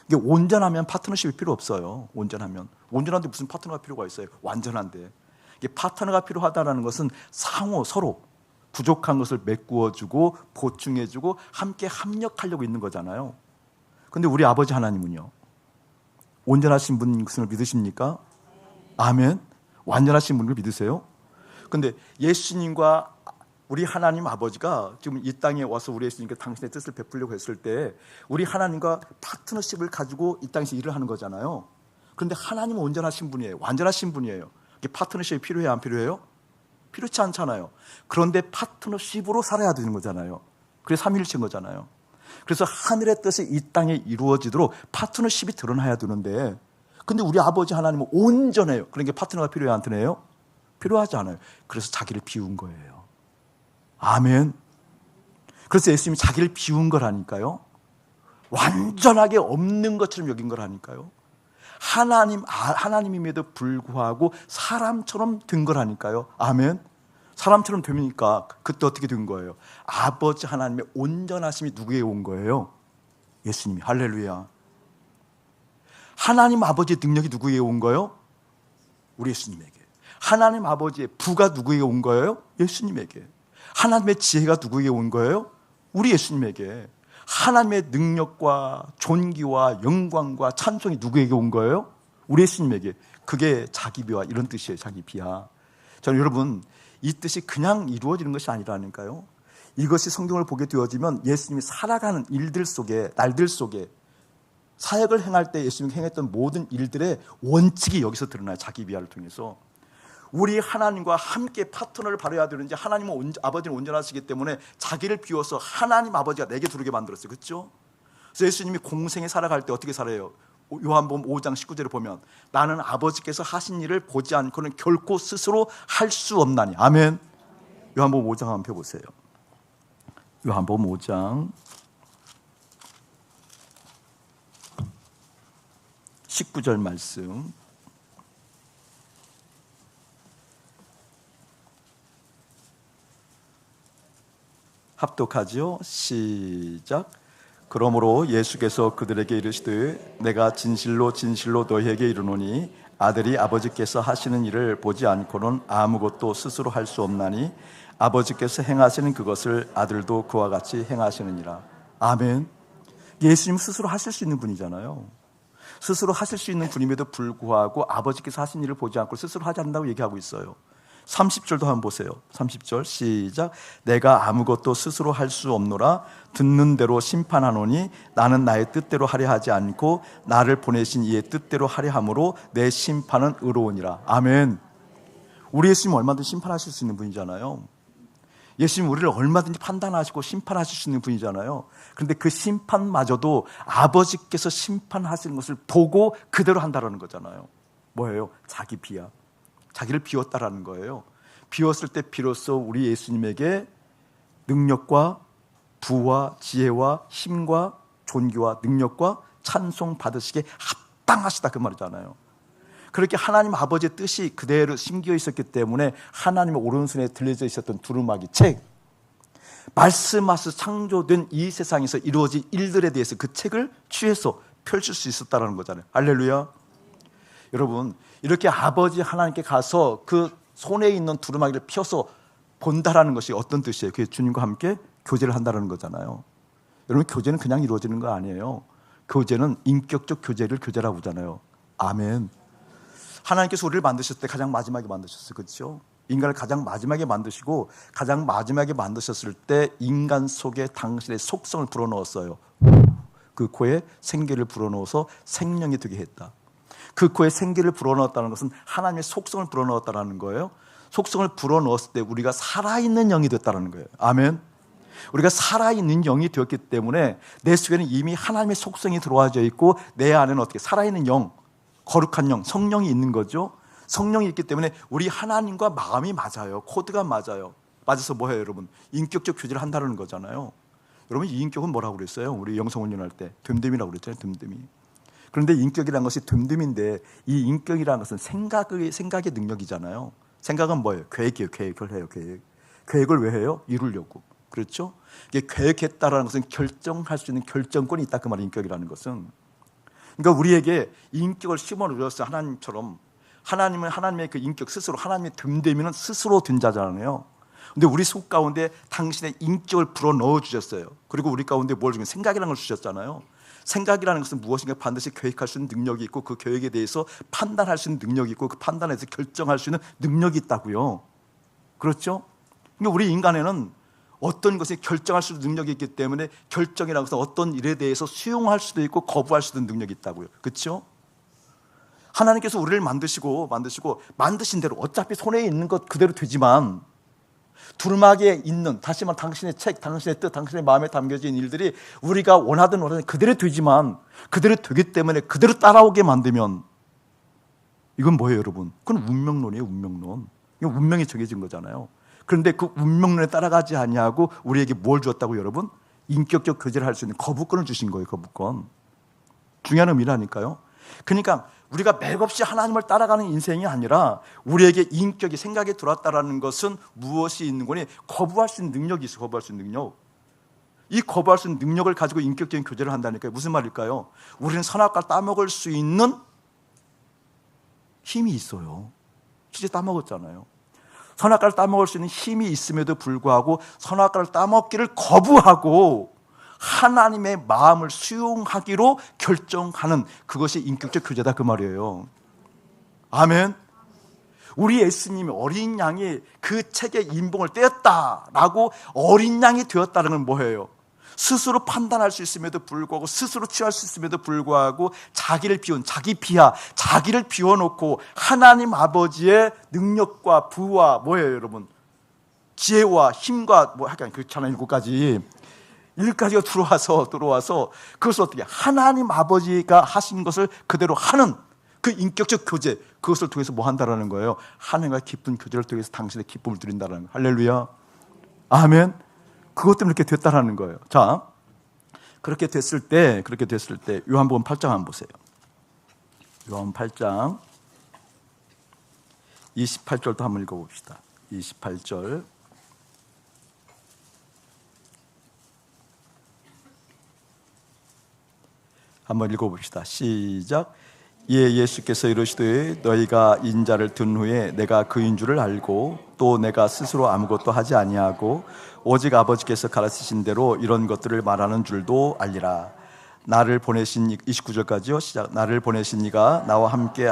이게 온전하면 파트너십이 필요 없어요. 온전한데 무슨 파트너가 필요가 있어요? 완전한데. 이게 파트너가 필요하다는 것은 상호 서로 부족한 것을 메꾸어주고 보충해주고 함께 합력하려고 있는 거잖아요. 그런데 우리 아버지 하나님은요, 온전하신 분인 것을 믿으십니까? 아멘. 완전하신 분을 믿으세요? 그런데 예수님과 우리 하나님 아버지가 지금 이 땅에 와서 우리 예수님께 당신의 뜻을 베풀려고 했을 때 우리 하나님과 파트너십을 가지고 이 땅에서 일을 하는 거잖아요. 그런데 하나님은 온전하신 분이에요. 완전하신 분이에요. 이게 파트너십이 필요해요? 안 필요해요? 필요치 않잖아요. 그런데 파트너십으로 살아야 되는 거잖아요. 그래서 삼위일체인 거잖아요. 그래서 하늘의 뜻이 이 땅에 이루어지도록 파트너십이 드러나야 되는데, 근데 우리 아버지 하나님은 온전해요. 그러니까 파트너가 필요해요? 안 필요해요? 필요하지 않아요. 그래서 자기를 비운 거예요. 아멘. 그래서 예수님이 자기를 비운 거라니까요. 완전하게 없는 것처럼 여긴 거라니까요. 하나님임에도 불구하고 사람처럼 된 거라니까요. 아멘. 사람처럼 되니까 그때 어떻게 된 거예요? 아버지 하나님의 온전하심이 누구에게 온 거예요? 예수님이. 할렐루야. 하나님 아버지의 능력이 누구에게 온 거예요? 우리 예수님에게. 하나님 아버지의 부가 누구에게 온 거예요? 예수님에게. 하나님의 지혜가 누구에게 온 거예요? 우리 예수님에게. 하나님의 능력과 존귀와 영광과 찬송이 누구에게 온 거예요? 우리 예수님에게. 그게 자기 비하, 이런 뜻이에요. 자기 비하. 저는 여러분, 이 뜻이 그냥 이루어지는 것이 아니라니까요. 이것이 성경을 보게 되어지면 예수님이 살아가는 일들 속에, 날들 속에 사역을 행할 때 예수님이 행했던 모든 일들의 원칙이 여기서 드러나요. 자기 비하를 통해서. 우리 하나님과 함께 파트너를 발휘해야 되는지, 하나님은 아버지는 온전하시기 때문에 자기를 비워서 하나님 아버지가 내게 두르게 만들었어요. 그렇죠? 그래서 예수님이 공생에 살아갈 때 어떻게 살아요? 요한복음 5장 19절에 보면 나는 아버지께서 하신 일을 보지 않고는 결코 스스로 할 수 없나니. 아멘. 요한복음 5장 한번 펴보세요. 요한복음 5장 19절 말씀. 합독하지요. 시작. 그러므로 예수께서 그들에게 이르시되 내가 진실로 진실로 너희에게 이르노니 아들이 아버지께서 하시는 일을 보지 않고는 아무것도 스스로 할 수 없나니 아버지께서 행하시는 그것을 아들도 그와 같이 행하시느니라. 아멘. 예수님 스스로 하실 수 있는 분이잖아요. 스스로 하실 수 있는 분임에도 불구하고 아버지께서 하신 일을 보지 않고 스스로 하지 않는다고 얘기하고 있어요. 30절도 한번 보세요. 30절 시작. 내가 아무것도 스스로 할 수 없노라. 듣는 대로 심판하노니 나는 나의 뜻대로 하려 하지 않고 나를 보내신 이의 뜻대로 하려 함으로 내 심판은 의로우니라. 아멘. 우리 예수님 얼마든지 심판하실 수 있는 분이잖아요. 예수님 우리를 얼마든지 판단하시고 심판하실 수 있는 분이잖아요. 그런데 그 심판마저도 아버지께서 심판하시는 것을 보고 그대로 한다는 거잖아요. 뭐예요? 자기 비하. 자기를 비웠다라는 거예요. 비웠을 때 비로소 우리 예수님에게 능력과 부와 지혜와 힘과 존귀와 능력과 찬송 받으시기에 합당하시다 그 말이잖아요. 그렇게 하나님 아버지의 뜻이 그대로 심겨 있었기 때문에 하나님의 오른손에 들려져 있었던 두루마기 책, 말씀하셔서 창조된 이 세상에서 이루어진 일들에 대해서 그 책을 취해서 펼칠 수 있었다는 거잖아요. 할렐루야. 여러분, 이렇게 아버지 하나님께 가서 그 손에 있는 두루마기를 펴서 본다라는 것이 어떤 뜻이에요? 그게 주님과 함께 교제를 한다는 거잖아요. 여러분, 교제는 그냥 이루어지는 거 아니에요. 교제는 인격적 교제라고 하잖아요. 아멘. 하나님께서 우리를 만드셨을 때 가장 마지막에 만드셨어요. 그렇죠? 인간을 가장 마지막에 만드시고 가장 마지막에 만드셨을 때 인간 속에 당신의 속성을 불어넣었어요. 그 코에 생기를 불어넣어서 생명이 되게 했다. 그 코에 생기를 불어넣었다는 것은 하나님의 속성을 불어넣었다는 거예요. 속성을 불어넣었을 때 우리가 살아있는 영이 됐다는 거예요. 아멘. 우리가 살아있는 영이 되었기 때문에 내 속에는 이미 하나님의 속성이 들어와져 있고 내 안에는 어떻게 살아있는 영, 거룩한 영, 성령이 있는 거죠. 성령이 있기 때문에 우리 하나님과 마음이 맞아요. 코드가 맞아요. 맞아서 뭐예요, 여러분? 인격적 교제를 한다는 거잖아요. 여러분, 이 인격은 뭐라고 그랬어요? 우리 영성훈련 할 때 됨됨이라고 그랬잖아요. 됨됨이. 그런데 인격이라는 것이 됨됨인데 이 인격이라는 것은 생각의 능력이잖아요. 생각은 뭐예요? 계획이에요. 계획을 해요. 계획을 왜 해요? 이루려고. 그렇죠? 이게 계획했다라는 것은 결정할 수 있는 결정권이 있다, 그 말이에요. 인격이라는 것은. 그러니까 우리에게 인격을 심어주셨어요. 하나님처럼. 하나님은 하나님의 그 인격 스스로, 하나님의 됨됨이는 스스로 된 자잖아요. 근데 우리 속 가운데 당신의 인격을 불어넣어 주셨어요. 그리고 우리 가운데 뭘 주면 생각이라는 걸 주셨잖아요. 생각이라는 것은 무엇인가 반드시 계획할 수 있는 능력이 있고 그 계획에 대해서 판단할 수 있는 능력이 있고 그 판단에서 결정할 수 있는 능력이 있다고요. 그렇죠? 그러니까 우리 인간에는 어떤 것이 결정할 수 있는 능력이 있기 때문에 결정이라는 것은 어떤 일에 대해서 수용할 수도 있고 거부할 수도 있는 능력이 있다고요. 그렇죠? 하나님께서 우리를 만드시고 만드신 대로 어차피 손에 있는 것 그대로 되지만 두루마기에 있는, 다시 말해 당신의 책, 당신의 뜻, 당신의 마음에 담겨진 일들이 우리가 원하든 그대로 되지만 그대로 되기 때문에 그대로 따라오게 만들면 이건 뭐예요, 여러분? 그건 운명론이에요. 운명론. 이건 운명이 정해진 거잖아요. 그런데 그 운명론에 따라가지 아니하고 우리에게 뭘 주었다고, 여러분? 인격적 교제를 할 수 있는 거부권을 주신 거예요. 거부권. 중요한 의미라니까요. 그러니까 우리가 맥없이 하나님을 따라가는 인생이 아니라 우리에게 인격이 생각이 들어왔다는 것은 무엇이 있는 거니? 거부할 수 있는 능력이 있어요. 거부할 수 있는 능력. 이 거부할 수 있는 능력을 가지고 인격적인 교제를 한다니까요. 무슨 말일까요? 우리는 선악과를 따먹을 수 있는 힘이 있어요. 실제 따먹었잖아요. 선악과를 따먹을 수 있는 힘이 있음에도 불구하고 선악과를 따먹기를 거부하고 하나님의 마음을 수용하기로 결정하는 그것이 인격적 교제다, 그 말이에요. 아멘. 우리 예수님이 어린 양이 그 책의 인봉을 떼었다라고 어린 양이 되었다는 건 뭐예요? 스스로 판단할 수 있음에도 불구하고 스스로 취할 수 있음에도 불구하고 자기를 비운, 자기 비하, 자기를 비워놓고 하나님 아버지의 능력과 부와 뭐예요, 여러분? 지혜와 힘과 뭐 약간 그렇잖아요. 7가지가 들어와서 그것을 어떻게 하나님 아버지가 하신 것을 그대로 하는 그 인격적 교제, 그것을 통해서 뭐 한다라는 거예요? 하나님과 깊은 교제를 통해서 당신의 기쁨을 드린다는 거예요. 할렐루야. 아멘. 그것 때문에 이렇게 됐다라는 거예요. 자, 그렇게 됐을 때 요한복음 8장 한번 보세요. 요한 8장 28절도 한번 읽어봅시다. 28절. 한번 읽어봅시다. 시작. 이에 예수께서 이르시되 너희가 인자를 든 후에 내가 그인 줄을 알고 또 내가 스스로 아무것도 하지 아니하고 오직 아버지께서 가르치신 대로 이런 것들을 말하는 줄도 알리라. 나를 보내신 29절까지요. 시작. 나를 보내신 이가 나와 함께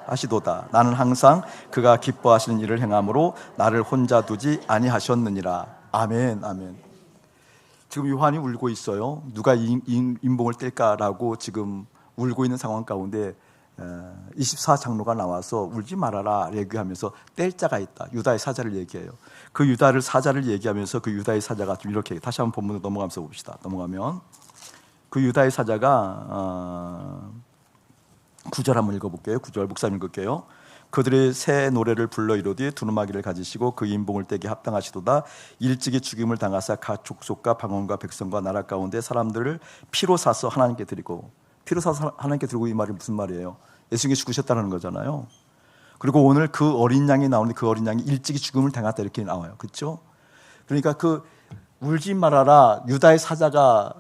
하시도다. 나는 항상 그가 기뻐하시는 일을 행함으로 나를 혼자 두지 아니하셨느니라. 아멘. 아멘. 지금 요한이 울고 있어요. 누가 인봉을 뗄까라고 지금 울고 있는 상황 가운데 24장로가 나와서 울지 말아라 얘기하면서 뗄 자가 있다. 유다의 사자를 얘기해요. 그 유다를 사자를 얘기하면서 그 유다의 사자가 좀 이렇게, 다시 한번 본문으로 넘어가면서 봅시다. 넘어가면 그 유다의 사자가 9절 한번 읽어볼게요. 9절 목사님 읽을게요. 그들의 새 노래를 불러 이르되 두루마기를 가지시고 그 인봉을 떼기 합당하시도다. 일찍이 죽임을 당하사 각 족속과 방언과 백성과 나라 가운데 사람들을 피로 사서 하나님께 드리고, 피로 사서 하나님께 드리고, 이 말이 무슨 말이에요? 예수님이 죽으셨다는 거잖아요. 그리고 오늘 그 어린 양이 나오는데 그 어린 양이 일찍이 죽음을 당했다 이렇게 나와요. 그렇죠? 그러니까 그 울지 말아라 유다의 사자가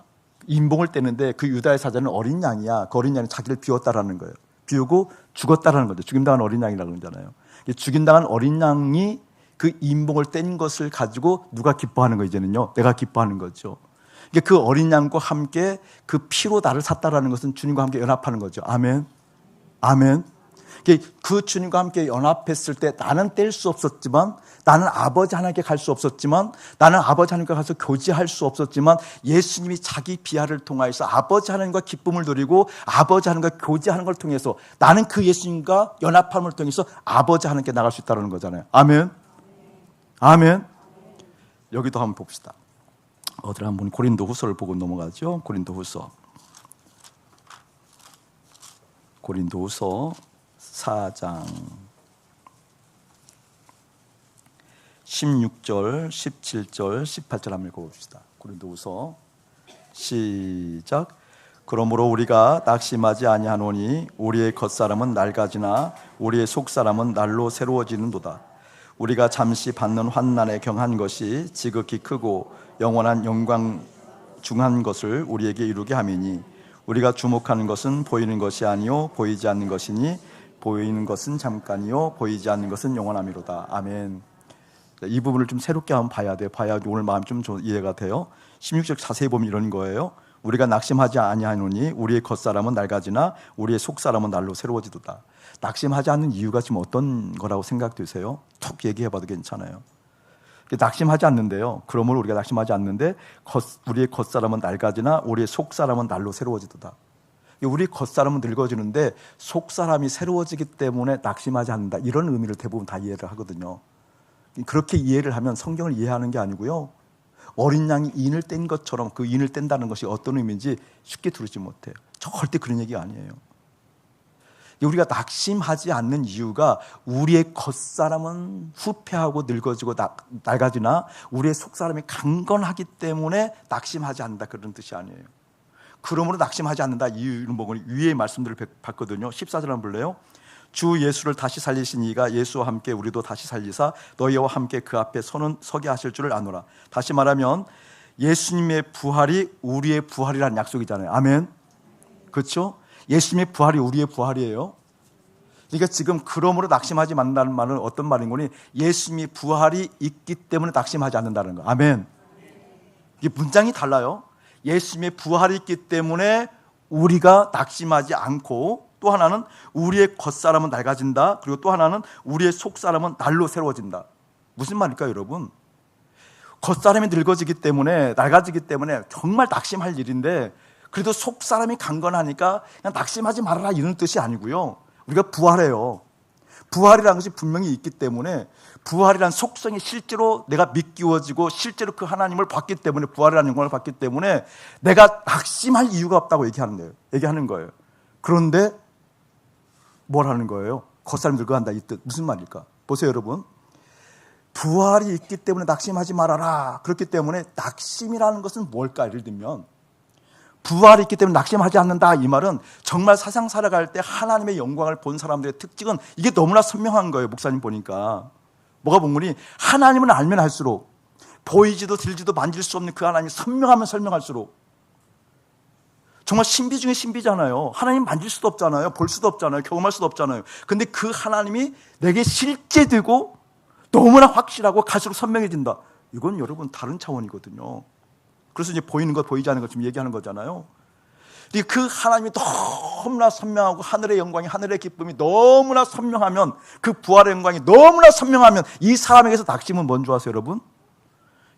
인봉을 떼는데 그 유다의 사자는 어린 양이야. 그 어린 양이 자기를 비웠다라는 거예요. 비우고 죽었다라는 거죠. 죽임당한 어린 양이라고 그러잖아요. 죽임당한 어린 양이 그 인봉을 뗀 것을 가지고 누가 기뻐하는 거, 이제는요? 내가 기뻐하는 거죠. 그 어린 양과 함께 그 피로 나를 샀다라는 것은 주님과 함께 연합하는 거죠. 아멘. 아멘. 그 주님과 함께 연합했을 때 나는 뗄 수 없었지만, 나는 아버지 하나님께 갈 수 없었지만, 나는 아버지 하나님께 가서 교제할 수 없었지만, 예수님이 자기 비하를 통하여서 아버지 하나님과 기쁨을 누리고 아버지 하나님과 교제하는 걸 통해서 나는 그 예수님과 연합함을 통해서 아버지 하나님께 나갈 수 있다는 거잖아요. 아멘. 아멘. 여기도 한번 봅시다. 어디를 한번 고린도후서를 보고 넘어가죠. 고린도후서 4장 16절, 17절, 18절 한번 읽어봅시다. 고린도후서 시작. 그러므로 우리가 낙심하지 아니하노니 우리의 겉사람은 낡아지나 우리의 속사람은 날로 새로워지는도다. 우리가 잠시 받는 환난에 경한 것이 지극히 크고 영원한 영광 중한 것을 우리에게 이루게 함이니 우리가 주목하는 것은 보이는 것이 아니요 보이지 않는 것이니 보이는 것은 잠깐이요 보이지 않는 것은 영원함이로다. 아멘. 이 부분을 좀 새롭게 한번 봐야 돼요. 봐야 오늘 마음 좀 이해가 돼요. 16절 자세히 보면 이런 거예요. 우리가 낙심하지 아니하노니 우리의 겉사람은 낡아지나 우리의 속사람은 날로 새로워지도다. 낙심하지 않는 이유가 지금 어떤 거라고 생각되세요? 툭 얘기해봐도 괜찮아요. 낙심하지 않는데요. 그러므로 우리가 낙심하지 않는데 우리의 겉사람은 낡아지나 우리의 속사람은 날로 새로워지도다. 우리 겉사람은 늙어지는데 속사람이 새로워지기 때문에 낙심하지 않는다. 이런 의미를 대부분 다 이해를 하거든요. 그렇게 이해를 하면 성경을 이해하는 게 아니고요. 어린 양이 인을 뗀 것처럼 그 인을 뗀다는 것이 어떤 의미인지 쉽게 들으지 못해요. 절대 그런 얘기가 아니에요. 우리가 낙심하지 않는 이유가 우리의 겉사람은 후패하고 늙어지고 낡아지나 우리의 속사람이 강건하기 때문에 낙심하지 않는다, 그런 뜻이 아니에요. 그러므로 낙심하지 않는다 이유는 뭐고 위의 말씀들을 봤거든요. 14절 한번 볼래요? 주 예수를 다시 살리신 이가 예수와 함께 우리도 다시 살리사 너희와 함께 그 앞에 서게 하실 줄을 아노라. 다시 말하면 예수님의 부활이 우리의 부활이라는 약속이잖아요. 아멘. 그렇죠? 예수님의 부활이 우리의 부활이에요. 그러니까 지금 그러므로 낙심하지 말라는 말은 어떤 말인 거니? 예수님이 부활이 있기 때문에 낙심하지 않는다는 거. 아멘. 이게 문장이 달라요. 예수님의 부활이 있기 때문에 우리가 낙심하지 않고, 또 하나는 우리의 겉사람은 낡아진다. 그리고 또 하나는 우리의 속사람은 날로 새로워진다. 무슨 말일까요, 여러분? 겉사람이 늙어지기 때문에, 낡아지기 때문에 정말 낙심할 일인데, 그래도 속사람이 강건하니까 그냥 낙심하지 말아라 이런 뜻이 아니고요. 우리가 부활해요. 부활이라는 것이 분명히 있기 때문에 부활이라는 속성이 실제로 내가 믿기워지고 실제로 그 하나님을 봤기 때문에, 부활이라는 영광을 봤기 때문에 내가 낙심할 이유가 없다고 얘기하는 거예요. 그런데 뭘 하는 거예요? 겉사람 늙어간다 이 뜻. 무슨 말일까? 보세요, 여러분. 부활이 있기 때문에 낙심하지 말아라. 그렇기 때문에 낙심이라는 것은 뭘까? 예를 들면 부활이 있기 때문에 낙심하지 않는다 이 말은 정말 세상 살아갈 때 하나님의 영광을 본 사람들의 특징은 이게 너무나 선명한 거예요. 목사님 보니까 뭐가 본 거니? 하나님을 알면 알수록 보이지도 들지도 만질 수 없는 그 하나님이 선명하면 설명할수록 정말 신비 중에 신비잖아요. 하나님 만질 수도 없잖아요. 볼 수도 없잖아요. 경험할 수도 없잖아요. 근데 그 하나님이 내게 실제 되고 너무나 확실하고 갈수록 선명해진다. 이건 여러분 다른 차원이거든요. 그래서 이제 보이는 것 보이지 않는 것 지금 얘기하는 거잖아요. 그 하나님이 너무나 선명하고 하늘의 영광이, 하늘의 기쁨이 너무나 선명하면, 그 부활의 영광이 너무나 선명하면 이 사람에게서 낙심은 뭔 줄 아세요, 여러분?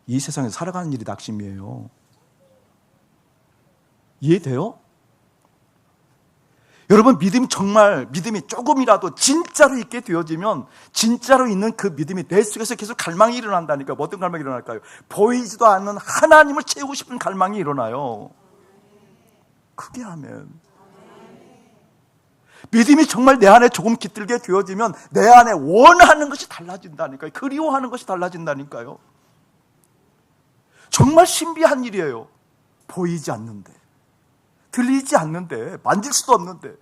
이 세상에서 살아가는 일이 낙심이에요. 이해돼요? 여러분 믿음이 조금이라도 진짜로 있게 되어지면 진짜로 있는 그 믿음이 내 속에서 계속 갈망이 일어난다니까요. 어떤 갈망이 일어날까요? 보이지도 않는 하나님을 채우고 싶은 갈망이 일어나요. 그게 하면 믿음이 정말 내 안에 조금 깃들게 되어지면 내 안에 원하는 것이 달라진다니까요. 그리워하는 것이 달라진다니까요. 정말 신비한 일이에요. 보이지 않는데, 들리지 않는데, 만질 수도 없는데,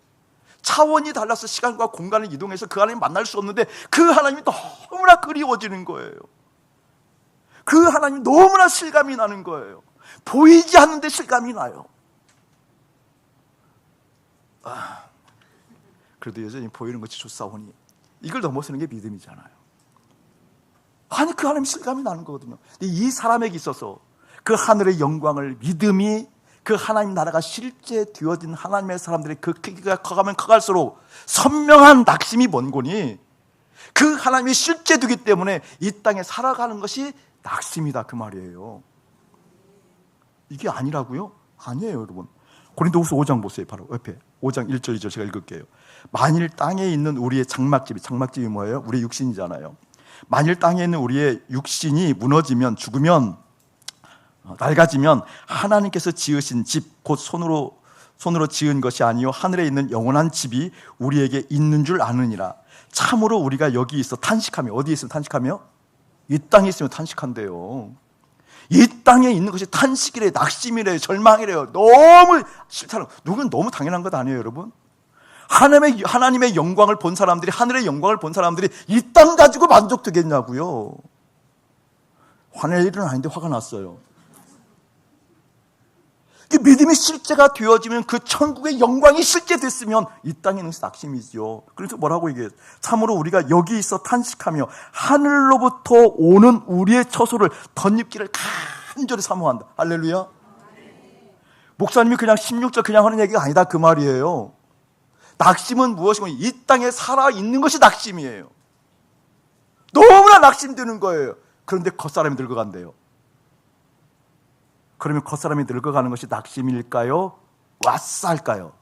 차원이 달라서 시간과 공간을 이동해서 그 하나님 만날 수 없는데 그 하나님이 너무나 그리워지는 거예요. 그 하나님이 너무나 실감이 나는 거예요. 보이지 않는데 실감이 나요. 그래도 여전히 보이는 것이 좋사오니 이걸 넘어서는 게 믿음이잖아요. 아니 그 하나님 실감이 나는 거거든요. 근데 이 사람에게 있어서 그 하늘의 영광을 믿음이 그 하나님 나라가 실제 되어진 하나님의 사람들의 그 크기가 커가면 커갈수록 선명한 낙심이 뭔 거니? 그 하나님이 실제 되기 때문에 이 땅에 살아가는 것이 낙심이다 그 말이에요. 이게 아니라고요? 아니에요 여러분. 고린도후서 5장 보세요. 바로 옆에 5장 1절 2절 제가 읽을게요. 만일 땅에 있는 우리의 장막집이 뭐예요? 우리의 육신이잖아요. 만일 땅에 있는 우리의 육신이 무너지면 죽으면 낡아지면 하나님께서 지으신 집 곧 손으로 지은 것이 아니요 하늘에 있는 영원한 집이 우리에게 있는 줄 아느니라. 참으로 우리가 여기 있어 탄식하며, 어디에 있으면 탄식하며? 이 땅에 있으면 탄식한대요. 이 땅에 있는 것이 탄식이래요, 낙심이래요, 절망이래요. 너무 싫다는, 누군 너무 당연한 것 아니에요 여러분? 하나님의 영광을 본 사람들이, 하늘의 영광을 본 사람들이 이 땅 가지고 만족되겠냐고요. 화낼 일은 아닌데 화가 났어요. 믿음이 실제가 되어지면, 그 천국의 영광이 실제 됐으면 이 땅에 있는 것이 낙심이죠. 그래서 뭐라고 얘기해요? 참으로 우리가 여기 있어 탄식하며 하늘로부터 오는 우리의 처소를 덧입기를 간절히 사모한다. 할렐루야. 목사님이 그냥 16절 그냥 하는 얘기가 아니다 그 말이에요. 낙심은 무엇이고, 이 땅에 살아있는 것이 낙심이에요. 너무나 낙심되는 거예요. 그런데 겉사람이 늙어간대요. 그러면 겉사람이 늙어가는 것이 낙심일까요? 왓살까요?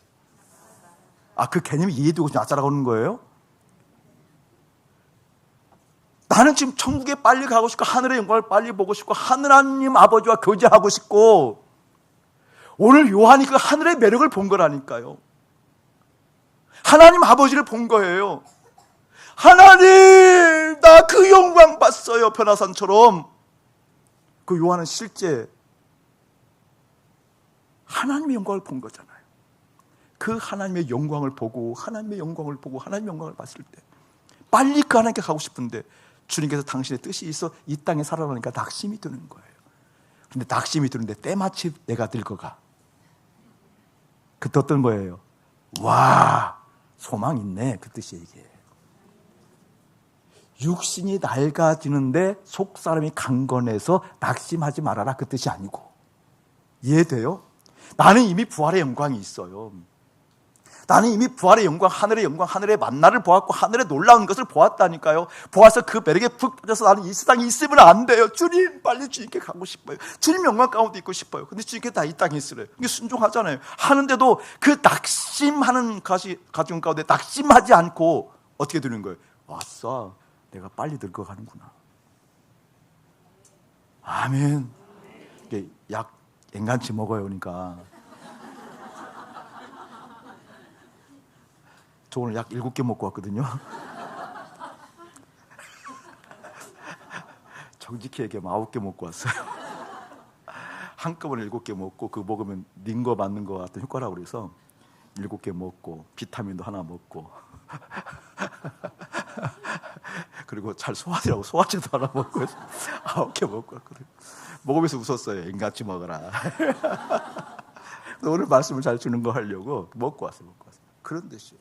그 개념이 이해되고 왓살라고 하는 거예요? 나는 지금 천국에 빨리 가고 싶고 하늘의 영광을 빨리 보고 싶고 하나님 아버지와 교제하고 싶고, 오늘 요한이 그 하늘의 매력을 본 거라니까요. 하나님 아버지를 본 거예요. 하나님, 나 그 영광 봤어요. 변화산처럼. 그 요한은 실제 하나님의 영광을 본 거잖아요. 그 하나님의 영광을 보고 하나님의 영광을 봤을 때 빨리 그 하나님께 가고 싶은데, 주님께서 당신의 뜻이 있어 이 땅에 살아가니까 낙심이 드는 거예요. 근데 낙심이 드는데 때마침 내가 늙어가. 그때 어떤 거예요? 와, 소망 있네, 그 뜻이 이게. 육신이 낡아지는데 속사람이 강건해서 낙심하지 말아라, 그 뜻이 아니고. 이해돼요? 나는 이미 부활의 영광이 있어요. 나는 이미 부활의 영광, 하늘의 만나를 보았고 하늘의 놀라운 것을 보았다니까요. 보아서 그 매력에 푹 빠져서 나는 이 세상에 있으면 안 돼요. 주님, 빨리 주님께 가고 싶어요. 주님 영광 가운데 있고 싶어요. 근데 주님께 다 이 땅에 있으래요. 이게 순종하잖아요. 하는데도 그 낙심하는 가중 가운데 낙심하지 않고 어떻게 되는 거예요? 왔어, 내가 빨리 늙어가는구나. 아멘. 이게 약 앵간치 먹어요. 그러니까 저 오늘 약 7개 먹고 왔거든요. 정직히 얘기하면 9개 먹고 왔어요. 한꺼번에 7개 먹고, 그 먹으면 링거 맞는 것 같은 효과라고 그래서 7개 먹고 비타민도 하나 먹고 그리고 잘 소화되라고 소화제도 하나 먹고 해서 9개 먹고 왔거든요. 먹으면서 웃었어요. 앵간치 먹어라. 오늘 말씀을 잘 주는 거 하려고 먹고 왔어요. 그런 뜻이에요.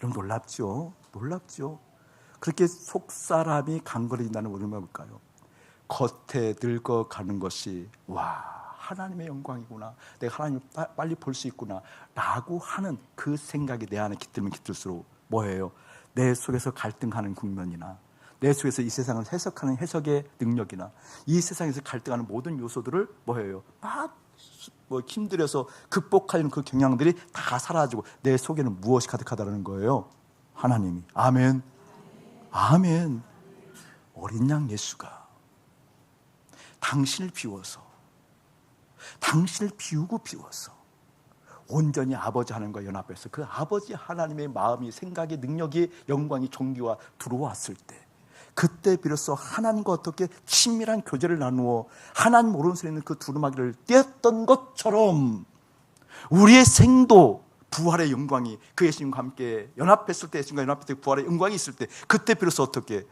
여러분 놀랍죠? 놀랍죠? 그렇게 속사람이 강건해진다는 것은 뭘까요? 겉에 늙어가는 것이, 와, 하나님의 영광이구나, 내가 하나님을 빨리 볼 수 있구나 라고 하는 그 생각이 내 안에 깃들면 깃들수록 뭐예요? 내 속에서 갈등하는 국면이나 내 속에서 이 세상을 해석하는 해석의 능력이나 이 세상에서 갈등하는 모든 요소들을 뭐예요? 막 힘들여서 극복하는 그 경향들이 다 사라지고 내 속에는 무엇이 가득하다는 거예요? 하나님이. 아멘. 아멘. 어린 양 예수가 당신을 비워서, 당신을 비워서 온전히 아버지 하나님과 연합해서 그 아버지 하나님의 마음이, 생각이, 능력이, 영광이, 존귀와 들어왔을 때, 그때 비로소 하나님과 어떻게 친밀한 교제를 나누어 하나님 오른손에 있는 그 두루마기를 떼었던 것처럼 우리의 생도 부활의 영광이 그 예수님과 함께 연합했을 때, 예수님과 연합했을 때 부활의 영광이 있을 때, 그때 비로소 어떻게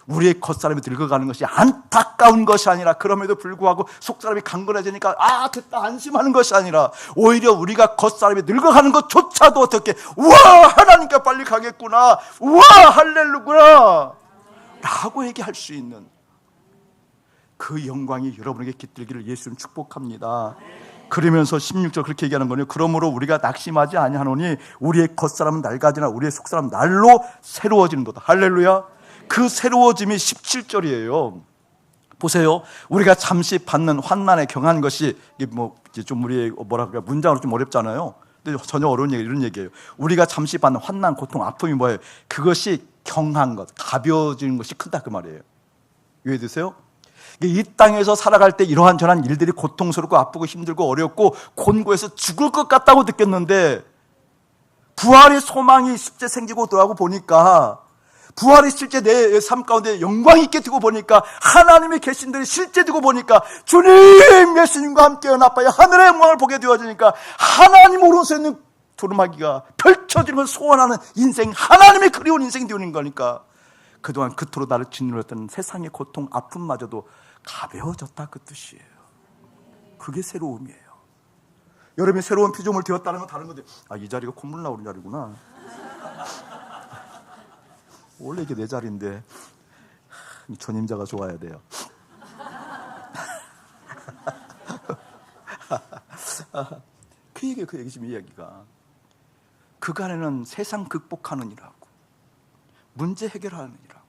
우리의 겉사람이 늙어가는 것이 안타까운 것이 아니라, 그럼에도 불구하고 속사람이 강건해지니까 됐다 안심하는 것이 아니라, 오히려 우리가 겉사람이 늙어가는 것조차도 어떻게, 우와, 하나님께 빨리 가겠구나, 우와, 할렐루야 라고 얘기할 수 있는 그 영광이 여러분에게 깃들기를 예수님 축복합니다. 그러면서 16절 그렇게 얘기하는 거예요. 그러므로 우리가 낙심하지 아니하노니 우리의 겉사람은 낡아지나 우리의 속사람은 날로 새로워지는도다. 할렐루야. 그 새로워짐이 17절이에요. 보세요. 우리가 잠시 받는 환난에 경한 것이 좀 우리의 문장으로 좀 어렵잖아요. 근데 전혀 어려운 얘기, 이런 얘기예요. 우리가 잠시 받는 환난, 고통, 아픔이 뭐예요? 그것이 경한 것, 가벼워지는 것이 크다 그 말이에요. 이해되세요? 이 땅에서 살아갈 때 이러한 저러한 일들이 고통스럽고 아프고 힘들고 어렵고 곤고해서 죽을 것 같다고 느꼈는데 부활의 소망이 실제 생기고 돌아오고 보니까, 부활이 실제 내 삶 가운데 영광 있게 되고 보니까, 하나님이 계신 데를 실제 두고 보니까 주님 예수님과 함께 연합하여 하늘의 영광을 보게 되어지니까 하나님 오른손에 있는 두루마기가 펼쳐지는 소원하는 인생, 하나님이 그리운 인생이 되는 거니까 그동안 그토록 나를 짓눌렀던 세상의 고통, 아픔마저도 가벼워졌다 그 뜻이에요. 그게 새로움이에요. 여러분이 새로운 피조물 되었다는 건 다른 건데, 이 자리가 콧물 나오는 자리구나. 원래 이게 내 자리인데 전임자가 좋아야 돼요. 그 얘기 지금 이야기가, 그간에는 세상 극복하는 일하고 문제 해결하는 일하고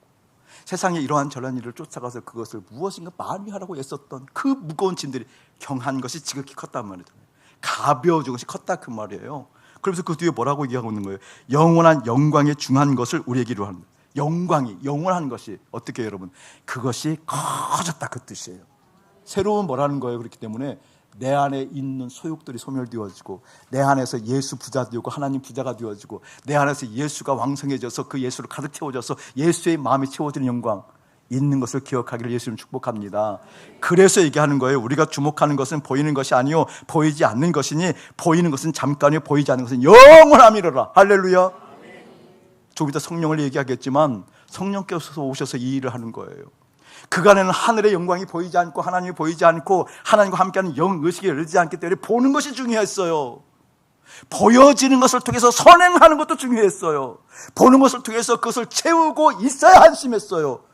세상에 이러한 저러한 일을 쫓아가서 그것을 무엇인가 만회하라고 애썼던 그 무거운 짐들이 경한 것이 지극히 컸단 말이잖아요. 가벼워진 것이 컸다 그 말이에요. 그러면서 그 뒤에 뭐라고 얘기하고 있는 거예요? 영원한 영광에 중한 것을 우리에게 이루하는 거예요. 영광이 영원한 것이 어떻게 해요, 여러분? 그것이 커졌다 그 뜻이에요. 새로운 뭐라는 거예요. 그렇기 때문에 내 안에 있는 소욕들이 소멸되어지고, 내 안에서 예수 부자 되고 하나님 부자가 되어지고, 내 안에서 예수가 왕성해져서 그 예수를 가득 채워져서 예수의 마음이 채워지는 영광 있는 것을 기억하기를 예수님 축복합니다. 그래서 얘기하는 거예요. 우리가 주목하는 것은 보이는 것이 아니요 보이지 않는 것이니 보이는 것은 잠깐이요 보이지 않는 것은 영원함이로라. 할렐루야. 조금 이따 성령을 얘기하겠지만 성령께서 오셔서 이 일을 하는 거예요. 그간에는 하늘의 영광이 보이지 않고 하나님이 보이지 않고 하나님과 함께하는 영의식이 열리지 않기 때문에 보는 것이 중요했어요. 보여지는 것을 통해서 선행하는 것도 중요했어요. 보는 것을 통해서 그것을 채우고 있어야 한심했어요.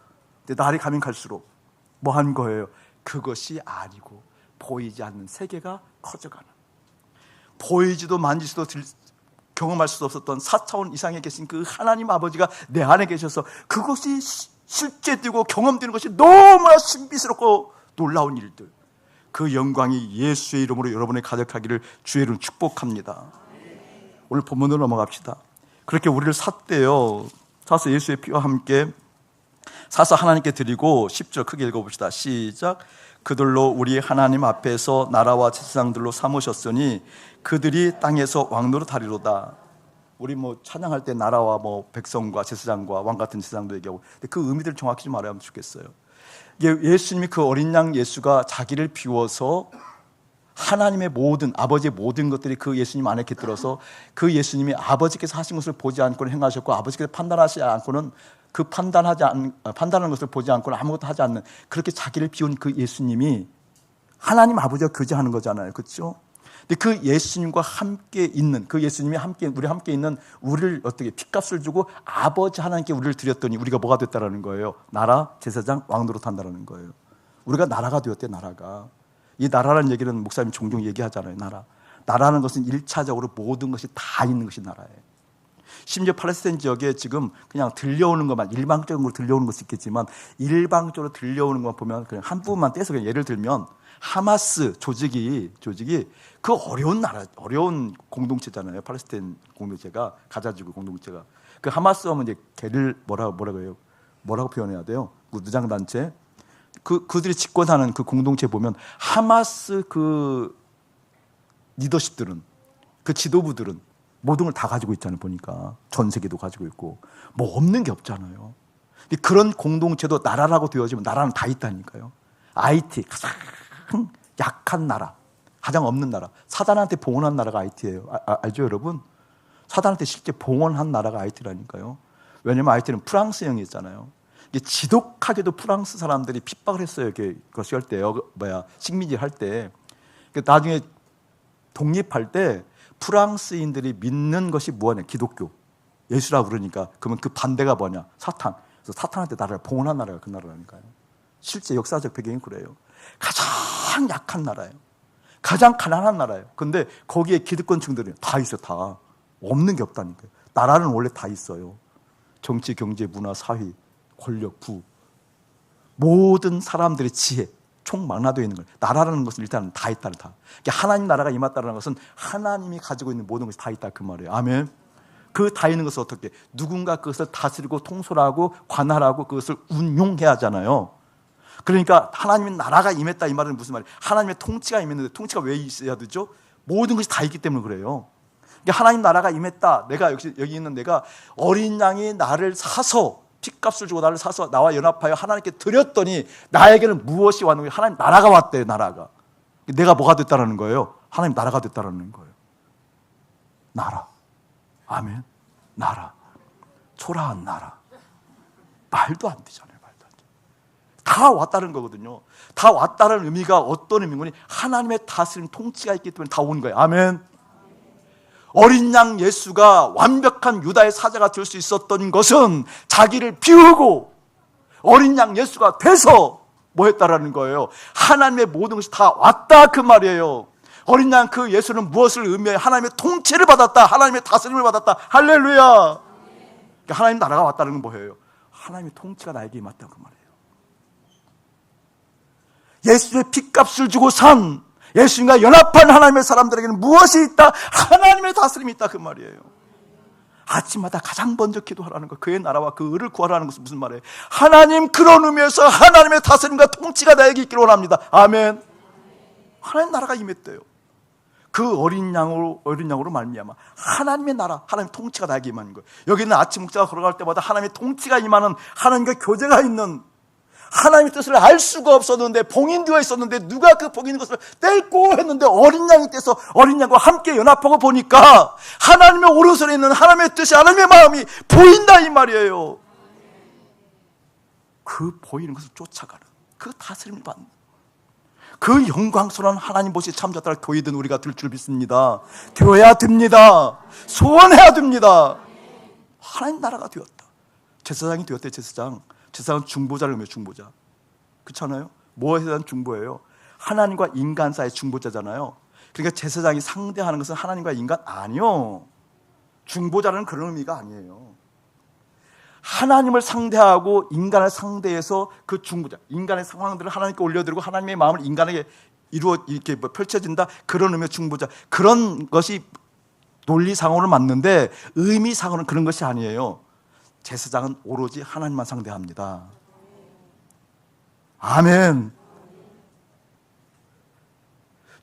근데 날이 가면 갈수록 뭐 한 거예요? 그것이 아니고 보이지 않는 세계가 커져가는, 보이지도 만지지도 경험할 수 없었던 4차원 이상에 계신 그 하나님 아버지가 내 안에 계셔서 그것이 실제되고 경험되는 것이 너무나 신비스럽고 놀라운 일들, 그 영광이 예수의 이름으로 여러분의 가득하기를 주의 이름으로 축복합니다. 오늘 본문으로 넘어갑시다. 그렇게 우리를 샀대요. 사서 예수의 피와 함께 사서 하나님께 드리고 10절 크게 읽어봅시다. 시작. 그들로 우리 하나님 앞에서 나라와 제사장들로 삼으셨으니 그들이 땅에서 왕노릇 하리로다. 우리 찬양할 때 나라와 백성과 제사장과 왕 같은 제사장도 얘기하고, 근데 그 의미들 정확히 좀 알아야 하면 좋겠어요. 예수님이 그 어린 양 예수가 자기를 비워서 하나님의 모든, 아버지의 모든 것들이 그 예수님 안에 깃들어서 그 예수님이 아버지께서 하신 것을 보지 않고는 행하셨고 아버지께서 판단하지 않고는 그 판단하는 것을 보지 않고는 아무것도 하지 않는, 그렇게 자기를 비운 그 예수님이 하나님 아버지와 교제하는 거잖아요. 그렇죠? 근데 그 예수님과 함께 있는, 그 예수님이 우리 함께 있는 우리를 어떻게 핏값을 주고 아버지 하나님께 우리를 드렸더니 우리가 뭐가 됐다라는 거예요? 나라, 제사장, 왕노릇 한다라는 거예요. 우리가 나라가 되었대. 나라가. 이 나라라는 얘기는 목사님 종종 얘기하잖아요. 나라는 것은 1차적으로 모든 것이 다 있는 것이 나라예요. 심지어 팔레스타인 지역에 지금 그냥 들려오는 것만, 일방적으로 들려오는 것이 있겠지만 일방적으로 들려오는 것만 보면 그냥 한 부분만 떼서, 그냥 예를 들면 하마스 조직이 그 어려운 나라, 어려운 공동체잖아요. 팔레스타인 공동체가, 가자지구 공동체가. 그 하마스 하면 이제 걔를 뭐라고 해요? 뭐라고 표현해야 돼요? 그 무장단체. 그들이 집권하는 그 공동체 보면 하마스 그 리더십들은, 그 지도부들은 모든 걸 다 가지고 있잖아요. 보니까 전 세계도 가지고 있고 없는 게 없잖아요. 근데 그런 공동체도 나라라고 되어지면 나라는 다 있다니까요. IT 가장 약한 나라, 가장 없는 나라, 사단한테 봉헌한 나라가 IT예요. 알죠, 여러분? 사단한테 실제 봉헌한 나라가 IT라니까요. 왜냐면 IT는 프랑스형이었잖아요. 이게 지독하게도 프랑스 사람들이 핍박을 했어요. 그것이 할 때요. 식민지 할 때. 나중에 독립할 때 프랑스인들이 믿는 것이 뭐냐? 기독교. 예수라고 그러니까. 그러면 그 반대가 뭐냐? 사탄. 그래서 사탄한테 나라를 봉헌한 나라가 그 나라라니까요. 실제 역사적 배경이 그래요. 가장 약한 나라예요. 가장 가난한 나라예요. 근데 거기에 기득권층들이 다 있어요. 다. 없는 게 없다니까요. 나라는 원래 다 있어요. 정치, 경제, 문화, 사회, 권력, 부, 모든 사람들의 지혜 총망라되어 있는 거예요. 나라라는 것은 일단 다 있다는 다. 그러니까 하나님 나라가 임했다는 것은 하나님이 가지고 있는 모든 것이 다 있다 그 말이에요. 아멘. 그 다 있는 것을 어떻게 누군가 그것을 다스리고 통솔하고 관할하고 그것을 운용해야 하잖아요. 그러니까 하나님의 나라가 임했다 이 말은 무슨 말이에요? 하나님의 통치가 임했는데 통치가 왜 있어야 되죠? 모든 것이 다 있기 때문에 그래요. 그러니까 하나님 나라가 임했다. 내가 여기 있는 내가 어린 양이 나를 사서 핏값을 주고 나를 사서 나와 연합하여 하나님께 드렸더니 나에게는 무엇이 왔는 거예요? 하나님 나라가 왔대요. 나라가. 내가 뭐가 됐다라는 거예요? 하나님 나라가 됐다라는 거예요. 나라. 아멘. 나라. 초라한 나라. 말도 안 되잖아요. 말도 안 돼. 다 왔다는 거거든요. 다 왔다는 의미가 어떤 의미인지 하나님의 다스림 통치가 있기 때문에 다 온 거예요. 아멘. 어린 양 예수가 완벽한 유다의 사자가 될 수 있었던 것은 자기를 비우고 어린 양 예수가 돼서 뭐 했다라는 거예요? 하나님의 모든 것이 다 왔다 그 말이에요. 어린 양 그 예수는 무엇을 의미해요? 하나님의 통치를 받았다. 하나님의 다스림을 받았다. 할렐루야. 그러니까 하나님 나라가 왔다는 건 뭐예요? 하나님의 통치가 나에게 임했다 그 말이에요. 예수의 핏값을 주고 산 예수님과 연합한 하나님의 사람들에게는 무엇이 있다? 하나님의 다스림이 있다 그 말이에요. 아침마다 가장 먼저 기도하라는 거, 그의 나라와 그 의를 구하라는 것은 무슨 말이에요? 하나님 그런 의미에서 하나님의 다스림과 통치가 나에게 있기를 원합니다. 아멘. 하나님 나라가 임했대요. 그 어린 양으로 말미암아 하나님의 나라, 하나님의 통치가 나에게 임하는 거예요. 여기는 아침 목자가 걸어갈 때마다 하나님의 통치가 임하는, 하나님과 교제가 있는, 하나님의 뜻을 알 수가 없었는데 봉인되어 있었는데 누가 그 봉인 것을 뗄고 했는데 어린 양이 떼서 어린 양과 함께 연합하고 보니까 하나님의 오른손에 있는 하나님의 뜻이, 하나님의 마음이 보인다 이 말이에요. 그 보이는 것을 쫓아가는, 그 다스림을 받는, 그 영광스러운 하나님 보시 참 좋다 교회든 우리가 될 줄 믿습니다. 되어야 됩니다. 소원해야 됩니다. 하나님 나라가 되었다. 제사장이 되었대. 제사장은 중보자를 의미해요. 중보자. 그렇잖아요. 뭐에 대한 중보예요? 하나님과 인간 사이의 중보자잖아요. 그러니까 제사장이 상대하는 것은 하나님과 인간 아니요. 중보자는 그런 의미가 아니에요. 하나님을 상대하고 인간을 상대해서 그 중보자, 인간의 상황들을 하나님께 올려드리고 하나님의 마음을 인간에게 이렇게 펼쳐진다. 그런 의미의 중보자. 그런 것이 논리상으로 맞는데 의미상으로는 그런 것이 아니에요. 제사장은 오로지 하나님만 상대합니다. 아멘.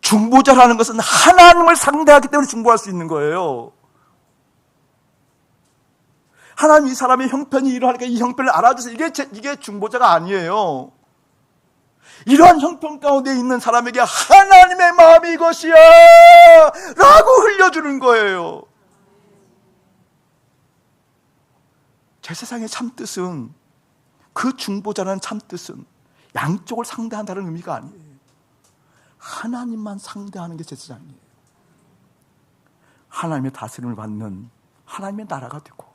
중보자라는 것은 하나님을 상대하기 때문에 중보할 수 있는 거예요. 하나님 이 사람의 형편이 이러하니까 이 형편을 알아주세요. 이게 중보자가 아니에요. 이러한 형편 가운데 있는 사람에게 하나님의 마음이 이것이야 라고 흘려주는 거예요. 제사장의 참뜻은, 그 중보자라는 참뜻은 양쪽을 상대한다는 의미가 아니에요. 하나님만 상대하는 게 제사장이에요. 하나님의 다스림을 받는 하나님의 나라가 되고,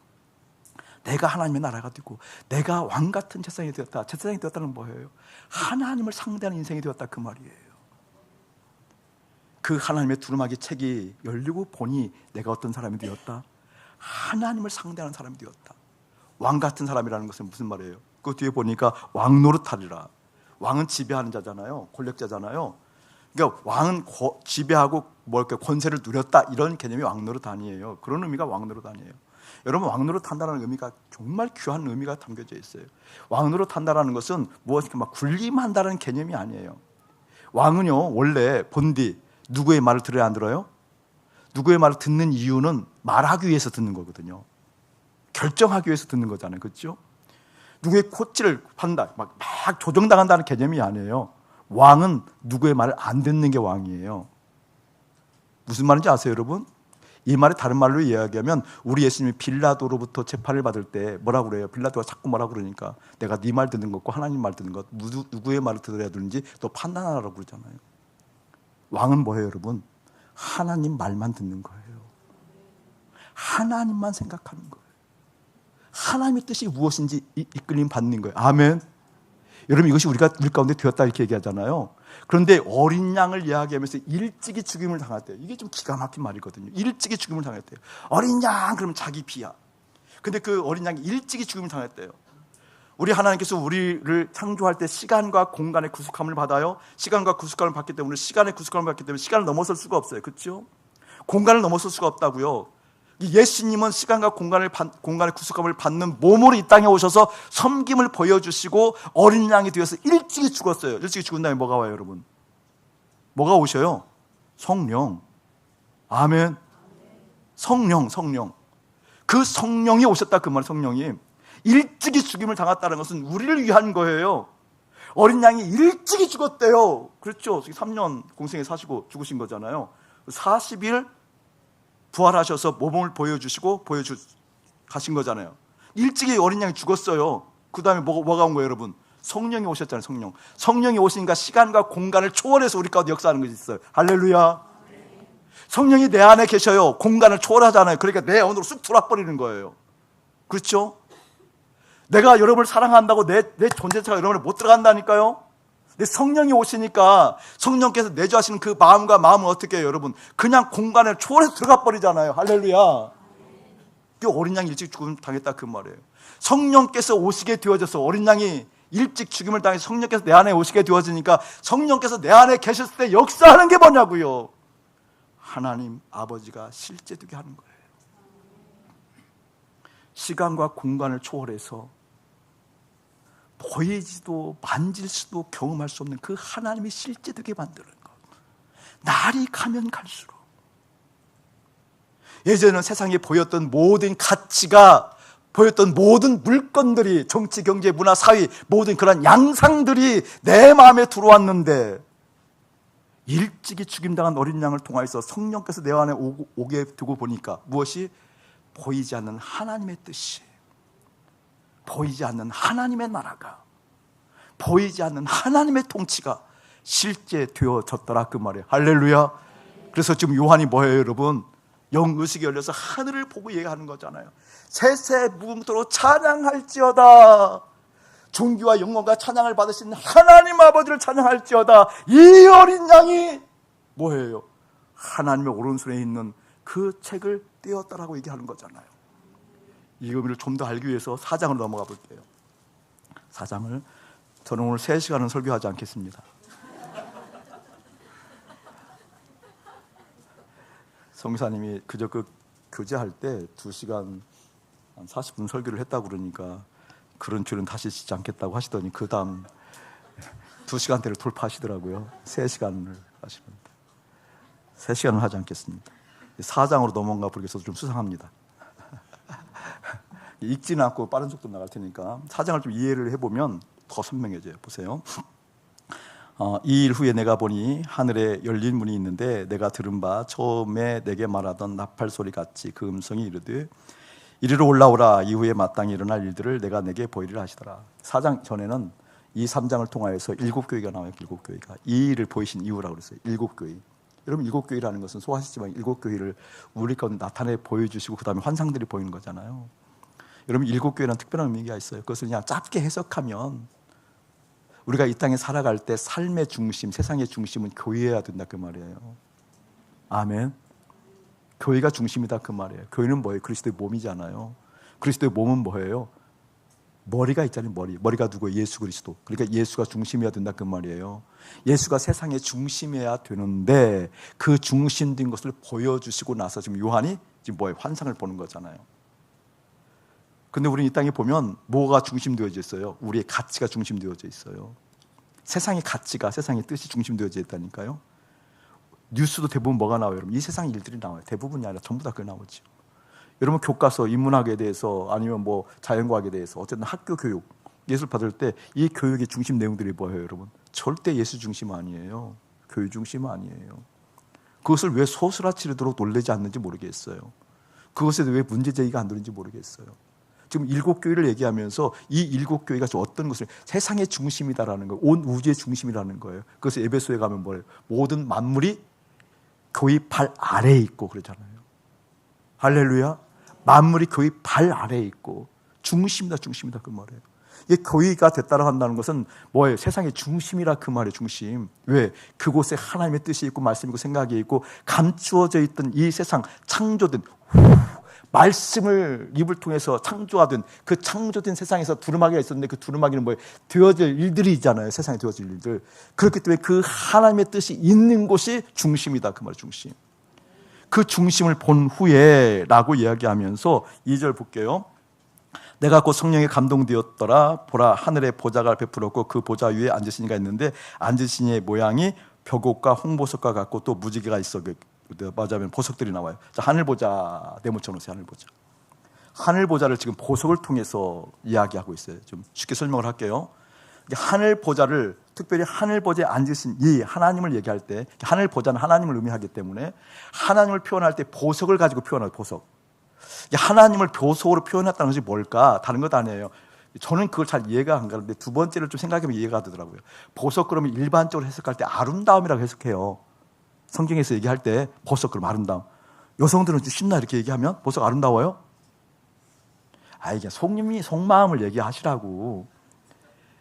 내가 하나님의 나라가 되고, 내가 왕같은 제사장이 되었다. 제사장이 되었다는 뭐예요? 하나님을 상대하는 인생이 되었다 그 말이에요. 그 하나님의 두루마기 책이 열리고 보니 내가 어떤 사람이 되었다? 하나님을 상대하는 사람이 되었다. 왕같은 사람이라는 것은 무슨 말이에요? 그 뒤에 보니까 왕 노릇하리라. 왕은 지배하는 자잖아요. 권력자잖아요. 그러니까 왕은 지배하고 권세를 누렸다, 이런 개념이 왕 노릇 아니에요. 그런 의미가 왕 노릇 아니에요. 여러분, 왕 노릇 한다는 의미가 정말 귀한 의미가 담겨져 있어요. 왕 노릇 한다는 것은 무엇인가 막 군림한다는 개념이 아니에요. 왕은요, 원래 본디 누구의 말을 들어야 안 들어요? 누구의 말을 듣는 이유는 말하기 위해서 듣는 거거든요. 결정하기 위해서 듣는 거잖아요. 그렇죠? 누구의 코치를 판다, 막 조정당한다는 개념이 아니에요. 왕은 누구의 말을 안 듣는 게 왕이에요. 무슨 말인지 아세요, 여러분? 이 말을 다른 말로 이야기하면 우리 예수님이 빌라도로부터 재판을 받을 때 뭐라고 그래요? 빌라도가 자꾸 뭐라고 그러니까 내가 네 말 듣는 것과 하나님 말 듣는 것, 누구의 말을 들어야 되는지 또 판단하라고 그러잖아요. 왕은 뭐예요, 여러분? 하나님 말만 듣는 거예요. 하나님만 생각하는 거예요. 하나님의 뜻이 무엇인지 이끌림 받는 거예요. 아멘. 여러분, 이것이 우리 가운데 되었다 이렇게 얘기하잖아요. 그런데 어린 양을 이야기하면서 일찍이 죽임을 당했대요. 이게 좀 기가 막힌 말이거든요. 일찍이 죽임을 당했대요. 어린 양 그러면 자기 비야. 근데 그 어린 양이 일찍이 죽임을 당했대요. 우리 하나님께서 우리를 창조할 때 시간과 공간의 구속함을 받아요. 시간과 구속함을 받기 때문에, 시간의 구속함을 받기 때문에 시간을 넘어설 수가 없어요. 그렇죠? 공간을 넘어설 수가 없다고요. 예수님은 시간과 공간의 구속함을 받는 몸으로 이 땅에 오셔서 섬김을 보여주시고 어린 양이 되어서 일찍이 죽었어요. 일찍이 죽은 다음에 뭐가 와요, 여러분? 뭐가 오셔요? 성령. 아멘. 성령. 그 성령이 오셨다 그 말이에요. 성령이 일찍이 죽임을 당했다는 것은 우리를 위한 거예요. 어린 양이 일찍이 죽었대요. 그렇죠? 3년 공생에 사시고 죽으신 거잖아요. 40일 부활하셔서 모범을 보여주시고 가신 거잖아요. 일찍이 어린 양이 죽었어요. 그 다음에 뭐가 온 거예요, 여러분? 성령이 오셨잖아요. 성령이 오시니까 시간과 공간을 초월해서 우리 가운데 역사하는 것이 있어요. 할렐루야. 성령이 내 안에 계셔요. 공간을 초월하잖아요. 그러니까 내 안으로 쑥 들어와 버리는 거예요. 그렇죠? 내가 여러분을 사랑한다고 내 존재자가 여러분을 못 들어간다니까요. 근데 성령이 오시니까 성령께서 내주하시는 그 마음과 마음은 어떻게 해요, 여러분? 그냥 공간을 초월해서 들어가 버리잖아요. 할렐루야. 그 어린 양이 일찍 죽음 당했다 그 말이에요. 성령께서 오시게 되어져서 어린 양이 일찍 죽임을 당해서 성령께서 내 안에 오시게 되어지니까 성령께서 내 안에 계셨을 때 역사하는 게 뭐냐고요? 하나님 아버지가 실제되게 하는 거예요. 시간과 공간을 초월해서 보이지도 만질 수도 경험할 수 없는 그 하나님이 실제되게 만드는 것. 날이 가면 갈수록 예전에는 세상에 보였던 모든 가치가, 보였던 모든 물건들이, 정치, 경제, 문화, 사회, 모든 그런 양상들이 내 마음에 들어왔는데 일찍이 죽임당한 어린 양을 통하여서 성령께서 내 안에 오게 두고 보니까 무엇이? 보이지 않는 하나님의 뜻이, 보이지 않는 하나님의 나라가, 보이지 않는 하나님의 통치가 실제 되어졌더라 그 말이에요. 할렐루야. 그래서 지금 요한이 뭐예요, 여러분? 영의식이 열려서 하늘을 보고 얘기하는 거잖아요. 세세 무궁토로 찬양할지어다. 존귀와 영광과 찬양을 받으신 하나님 아버지를 찬양할지어다. 이 어린 양이 뭐예요? 하나님의 오른손에 있는 그 책을 떼었다라고 얘기하는 거잖아요. 이 의미를 좀 더 알기 위해서 4장으로 넘어가 볼게요. 4장을 저는 오늘 3시간은 설교하지 않겠습니다. 성사님이 그저 그 교제할 때 2시간 한 40분 설교를 했다고 그러니까 그런 줄은 다시 짓지 않겠다고 하시더니 그 다음 2시간대를 돌파하시더라고요. 3시간을 하시는데 3시간을 하지 않겠습니다. 4장으로 넘어가 보겠어 좀 수상합니다. 읽지는 않고 빠른 속도로 나갈 테니까 4장을 좀 이해를 해보면 더 선명해져요. 보세요. 이 일 후에 내가 보니 하늘에 열린 문이 있는데 내가 들은 바 처음에 내게 말하던 나팔 소리 같이 그 음성이 이르되 이리로 올라오라. 이후에 마땅히 일어날 일들을 내가 내게 보이리라 하시더라. 4장 전에는 이 3장을 통하여서 7교회가 나와요. 7교회가 이 일을 보이신 이유라고 그랬어요. 7교회. 여러분 7교회라는 것은 소화하시지만 7교회를 우리 가운데 나타내 보여주시고 그 다음에 환상들이 보이는 거잖아요. 여러분 7교회는 특별한 의미가 있어요. 그것을 그냥 짧게 해석하면 우리가 이 땅에 살아갈 때 삶의 중심, 세상의 중심은 교회여야 된다 그 말이에요. 아멘. 교회가 중심이다 그 말이에요. 교회는 뭐예요? 그리스도의 몸이잖아요. 그리스도의 몸은 뭐예요? 머리가 있잖아요. 머리가 누구예요? 예수 그리스도. 그러니까 예수가 중심이어야 된다 그 말이에요. 예수가 세상의 중심이어야 되는데 그 중심된 것을 보여주시고 나서 지금 요한이 지금 뭐예요? 환상을 보는 거잖아요. 근데 우리는 이 땅에 보면 뭐가 중심되어져 있어요? 우리의 가치가 중심되어져 있어요. 세상의 가치가, 세상의 뜻이 중심되어져 있다니까요. 뉴스도 대부분 뭐가 나와요? 여러분? 이 세상 일들이 나와요. 대부분이 아니라 전부 다 그게 나오죠. 여러분 교과서, 인문학에 대해서 아니면 뭐 자연과학에 대해서 어쨌든 학교 교육, 예술 받을 때 이 교육의 중심 내용들이 뭐예요, 여러분? 절대 예수 중심 아니에요. 교육 중심 아니에요. 그것을 왜 소스라치도록 놀라지 않는지 모르겠어요. 그것에 왜 문제 제기가 안 되는지 모르겠어요. 지금 7교회를 얘기하면서 이 7교회가 어떤 것을 세상의 중심이다라는 거예요. 온 우주의 중심이라는 거예요. 그래서 에베소에 가면 뭐예요? 모든 만물이 교회 발 아래에 있고 그러잖아요. 할렐루야. 만물이 교회 발 아래에 있고 중심이다 그 말이에요. 이게 교회가 됐다고 한다는 것은 뭐예요? 세상의 중심이라 그 말이에요. 중심. 왜? 그곳에 하나님의 뜻이 있고 말씀이 있고 생각이 있고 감추어져 있던 이 세상 창조된 말씀을 입을 통해서 창조하던 그 창조된 세상에서 두루마기가 있었는데 그 두루마기는 뭐예요? 되어질 일들이 있잖아요. 세상에 되어질 일들. 그렇기 때문에 그 하나님의 뜻이 있는 곳이 중심이다. 그 말 중심. 그 중심을 본 후에 라고 이야기하면서 2절 볼게요. 내가 곧 성령에 감동되었더라. 보라 하늘에 보좌가 베풀었고 그 보좌 위에 앉으신 이가 있는데 앉으신 이의 모양이 벽옥과 홍보석과 같고 또 무지개가 있어. 맞아면 보석들이 나와요. 자, 하늘 보좌 네모쳐 놓으세요. 하늘 보좌. 하늘 보좌를 지금 보석을 통해서 이야기하고 있어요. 좀 쉽게 설명을 할게요. 하늘 보좌를 특별히 하늘 보좌에 앉으신 이 하나님을 얘기할 때 하늘 보좌는 하나님을 의미하기 때문에 하나님을 표현할 때 보석을 가지고 표현해요. 보석. 하나님을 보석으로 표현했다는 것이 뭘까? 다른 것 아니에요. 저는 그걸 잘 이해가 안 가는데 두 번째를 좀 생각해보면 이해가 되더라고요. 보석 그러면 일반적으로 해석할 때 아름다움이라고 해석해요. 성경에서 얘기할 때 보석 그럼 아름다움. 여성들은 좀 쉽나 이렇게 얘기하면 보석 아름다워요? 이게 속마음을 얘기하시라고.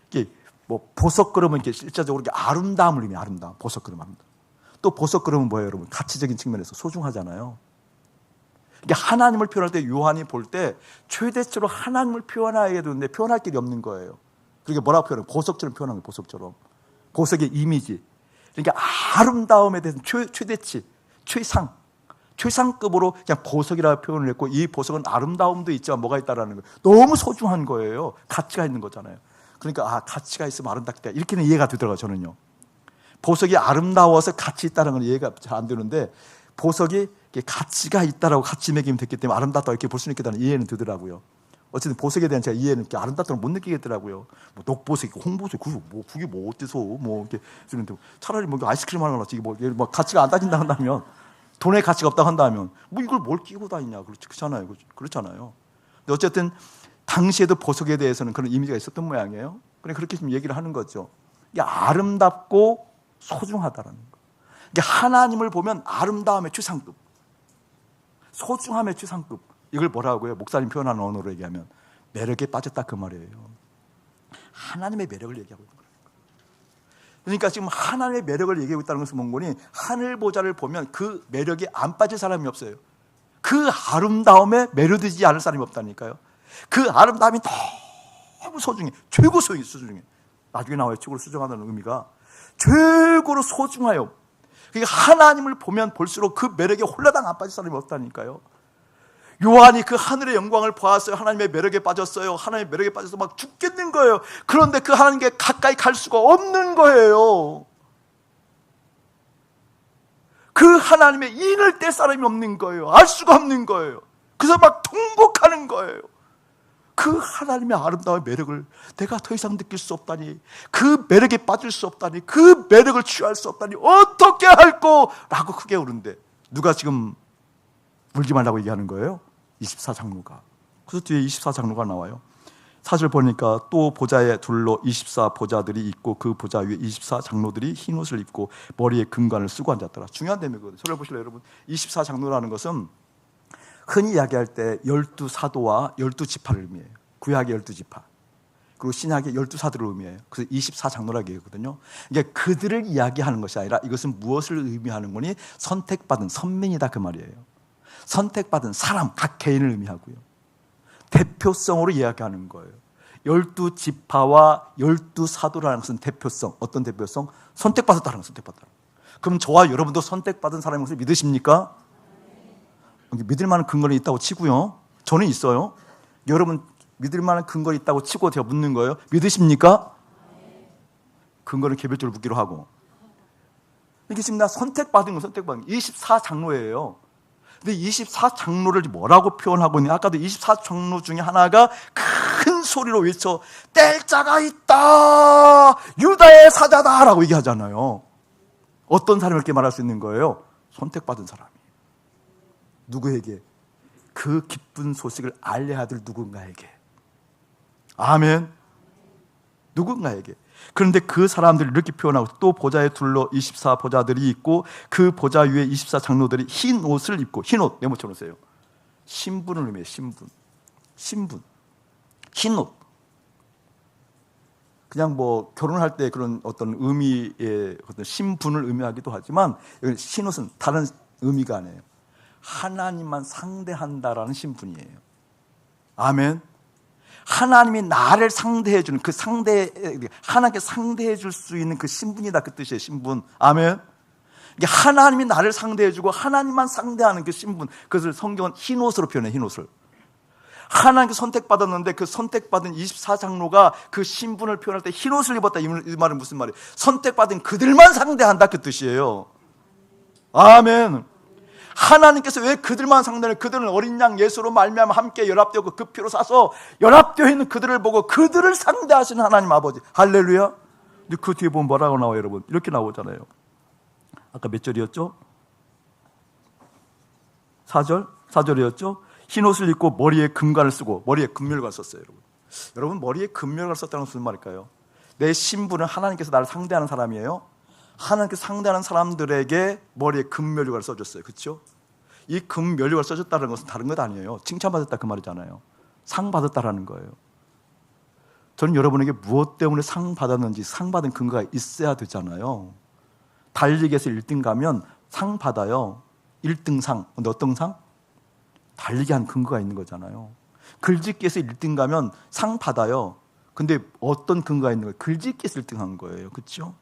이게 뭐 보석 그러면 이게 실제적으로 이게 아름다움을 의미해요. 아름다움. 보석 그러면 아름다움. 또 보석 그러면 뭐예요, 여러분? 가치적인 측면에서 소중하잖아요. 이게 하나님을 표현할 때 요한이 볼 때 최대치로 하나님을 표현해야 되는데 표현할 길이 없는 거예요. 그러니까 뭐라고 표현해요? 보석처럼 표현하는 거예요. 보석처럼. 보석의 이미지. 그러니까 아름다움에 대해서 최대치, 최상급으로 그냥 보석이라고 표현을 했고 이 보석은 아름다움도 있지만 뭐가 있다라는 거예요. 너무 소중한 거예요. 가치가 있는 거잖아요. 그러니까 가치가 있으면 아름답다. 이렇게는 이해가 되더라고요. 저는요. 보석이 아름다워서 가치 있다는 건 이해가 잘 안 되는데 보석이 가치가 있다라고 가치 매김이 됐기 때문에 아름답다 이렇게 볼 수 있겠다는 이해는 되더라고요. 어쨌든 보석에 대한 제가 이해는 이렇게 아름답다는 못 느끼겠더라고요. 뭐 녹보석, 홍보석, 그게 뭐 어때서 뭐 이렇게 주는데 차라리 뭐 아이스크림 하나 낫지 뭐 가치가 안 따진다 한다면 돈의 가치가 없다 한다면 뭐 이걸 뭘 끼고 다니냐 그렇잖아요. 그렇잖아요. 근데 어쨌든 당시에도 보석에 대해서는 그런 이미지가 있었던 모양이에요. 그렇게 좀 얘기를 하는 거죠. 이게 아름답고 소중하다라는 거. 이게 하나님을 보면 아름다움의 최상급, 소중함의 최상급. 이걸 뭐라고요? 목사님 표현하는 언어로 얘기하면 매력에 빠졌다 그 말이에요. 하나님의 매력을 얘기하고 있는 거예요. 그러니까 지금 하나님의 매력을 얘기하고 있다는 것은 뭔거니 하늘 보좌를 보면 그 매력에 안 빠질 사람이 없어요. 그 아름다움에 매료되지 않을 사람이 없다니까요. 그 아름다움이 너무 소중해. 최고 소중해. 나중에 나와요. 최고로 소중하다는 의미가 최고로 소중해요. 그러니까 하나님을 보면 볼수록 그 매력에 홀라당 안 빠질 사람이 없다니까요. 요한이 그 하늘의 영광을 보았어요. 하나님의 매력에 빠졌어요. 하나님의 매력에 빠져서 막 죽겠는 거예요. 그런데 그 하나님께 가까이 갈 수가 없는 거예요. 그 하나님의 인을 뗄 사람이 없는 거예요. 알 수가 없는 거예요. 그래서 막 통곡하는 거예요. 그 하나님의 아름다운 매력을 내가 더 이상 느낄 수 없다니, 그 매력에 빠질 수 없다니, 그 매력을 취할 수 없다니 어떻게 할꼬? 라고 크게 우는데 누가 지금 울지 말라고 얘기하는 거예요? 24장로가. 그래서 뒤에 24장로가 나와요. 사실 보니까 또 보좌에 둘러 24보좌들이 있고 그 보좌 위에 24장로들이 흰 옷을 입고 머리에 금관을 쓰고 앉았더라. 중요한 대목이거든요. 소리를 보실래요, 여러분? 24장로라는 것은 흔히 이야기할 때 12사도와 12지파를 의미해요. 구약의 12지파. 그리고 신약의 12사도를 의미해요. 그래서 24장로라고 얘기하거든요. 그러니까 그들을 이야기하는 것이 아니라 이것은 무엇을 의미하는 거니? 선택받은 선민이다 그 말이에요. 선택받은 사람, 각 개인을 의미하고요. 대표성으로 이야기하는 거예요. 12지파와 12사도라는 것은 대표성. 어떤 대표성? 선택받았다는 거, 선택받았다. 그럼 저와 여러분도 선택받은 사람인 것을 믿으십니까? 믿을 만한 근거는 있다고 치고요. 저는 있어요. 여러분 믿을 만한 근거는 있다고 치고 제가 묻는 거예요. 믿으십니까? 근거는 개별적으로 묻기로 하고. 이게 지금 나 선택받은 건 선택받은 24장로예요. 근데 24장로를 뭐라고 표현하고 있냐? 아까도 24장로 중에 하나가 큰 소리로 외쳐 뗄 자가 있다, 유다의 사자다 라고 얘기하잖아요. 어떤 사람이 이렇게 말할 수 있는 거예요? 선택받은 사람이. 누구에게? 그 기쁜 소식을 알려야 될 누군가에게. 아멘. 누군가에게. 그런데 그 사람들이 이렇게 표현하고 또 보좌에 둘러 24보좌들이 있고 그 보좌 위에 24장로들이 흰 옷을 입고, 흰 옷 네모쳐 놓으세요. 신분을 의미해요. 신분. 흰 옷. 그냥 뭐 결혼할 때 그런 어떤 의미의 어떤 신분을 의미하기도 하지만 신옷은 다른 의미가 아니에요. 하나님만 상대한다라는 신분이에요. 아멘. 하나님이 나를 상대해 주는 그 하나님께 상대해 줄 수 있는 그 신분이다, 그 뜻이에요. 신분. 아멘. 하나님이 나를 상대해 주고 하나님만 상대하는 그 신분, 그것을 성경은 흰옷으로 표현해요. 흰옷을. 하나님께 선택받았는데 그 선택받은 24장로가 그 신분을 표현할 때 흰옷을 입었다. 이 말은 무슨 말이에요? 선택받은 그들만 상대한다, 그 뜻이에요. 아멘. 하나님께서 왜 그들만 상대하는, 그들은 어린 양 예수로 말미암아 함께 연합되고 그 피로 사서 연합되어 있는 그들을 보고 그들을 상대하시는 하나님 아버지. 할렐루야. 근데 그 뒤에 보면 뭐라고 나와요, 여러분? 이렇게 나오잖아요. 아까 몇 절이었죠? 4절이었죠? 흰옷을 입고 머리에 금관을 쓰고, 머리에 금멸관을 썼어요, 여러분. 여러분, 머리에 금멸관을 썼다는 것은 무슨 말일까요? 내 신분은 하나님께서 나를 상대하는 사람이에요. 하나님께서 상대하는 사람들에게 머리에 금멸관을 써줬어요. 그렇죠? 이 금멸관을 써줬다는 것은 다른 것 아니에요. 칭찬받았다 그 말이잖아요. 상 받았다라는 거예요. 저는 여러분에게 무엇 때문에 상 받았는지 상 받은 근거가 있어야 되잖아요. 달리기에서 1등 가면 상 받아요. 1등 상. 근데 어떤 상? 달리기 한 근거가 있는 거잖아요. 글짓기에서 1등 가면 상 받아요. 근데 어떤 근거가 있는 거예요? 글짓기에서 1등 한 거예요. 그렇죠?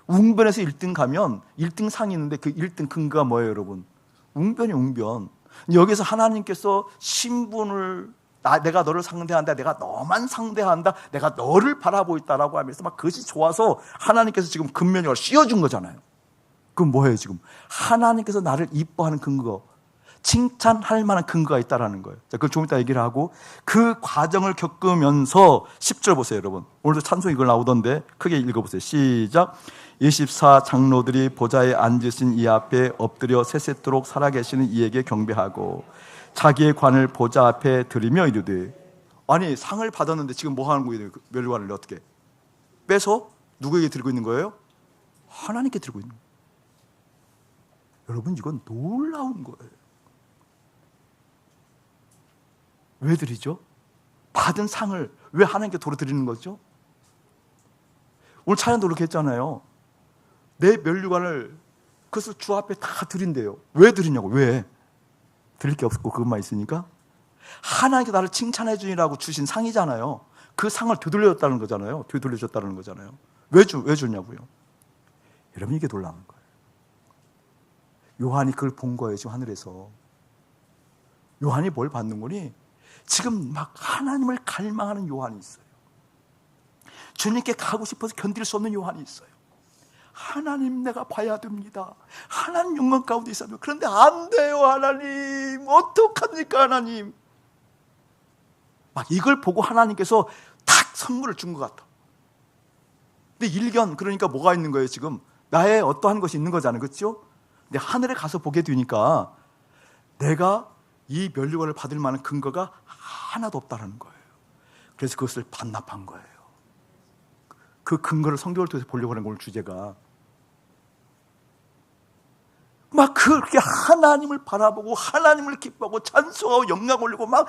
웅변에서 1등 가면 1등 상이 있는데 그 1등 근거가 뭐예요, 여러분? 웅변이 웅변. 여기서 하나님께서 신분을, 내가 너를 상대한다, 내가 너만 상대한다, 내가 너를 바라보고 있다라고 하면서 막 그것이 좋아서 하나님께서 지금 금면을 씌워준 거잖아요. 그럼 뭐예요, 지금? 하나님께서 나를 이뻐하는 근거, 칭찬할 만한 근거가 있다라는 거예요. 자, 그걸 좀 이따 얘기를 하고, 그 과정을 겪으면서 10절 보세요, 여러분. 오늘도 찬송 이걸 나오던데 크게 읽어보세요. 시작. 24 장로들이 보좌에 앉으신 이 앞에 엎드려 세세토록 살아계시는 이에게 경배하고 자기의 관을 보좌 앞에 들이며 이르되. 아니, 상을 받았는데 지금 뭐 하는 거예요? 멸관을 어떻게 빼서 누구에게 들고 있는 거예요? 하나님께 들고 있는 거예요. 여러분, 이건 놀라운 거예요. 왜 드리죠? 받은 상을 왜 하나님께 도로 드리는 거죠? 오늘 찬양도 그렇게 했잖아요. 내 면류관을 그것을 주 앞에 다 드린대요. 왜 드리냐고. 왜? 드릴 게 없고 그것만 있으니까? 하나님께 나를 칭찬해 주니라고 주신 상이잖아요. 그 상을 되돌려줬다는 거잖아요. 되돌려줬다는 거잖아요. 왜 주냐고요? 여러분, 이게 놀라운 거예요. 요한이 그걸 본 거예요, 지금 하늘에서. 요한이 뭘 받는 거니? 지금 막 하나님을 갈망하는 요한이 있어요. 주님께 가고 싶어서 견딜 수 없는 요한이 있어요. 하나님, 내가 봐야 됩니다. 하나님 영광 가운데 있어요. 그런데 안 돼요, 하나님. 어떡합니까, 하나님? 막 이걸 보고 하나님께서 탁 선물을 준 것 같아. 근데 일견, 그러니까 뭐가 있는 거예요, 지금? 나의 어떠한 것이 있는 거잖아요. 그렇죠? 근데 하늘에 가서 보게 되니까 내가 이 면류관을 받을 만한 근거가 하나도 없다는 거예요. 그래서 그것을 반납한 거예요. 그 근거를 성경을 통해서 보려고 하는 오늘 주제가. 막 그렇게 하나님을 바라보고 하나님을 기뻐하고 찬송하고 영광 올리고 막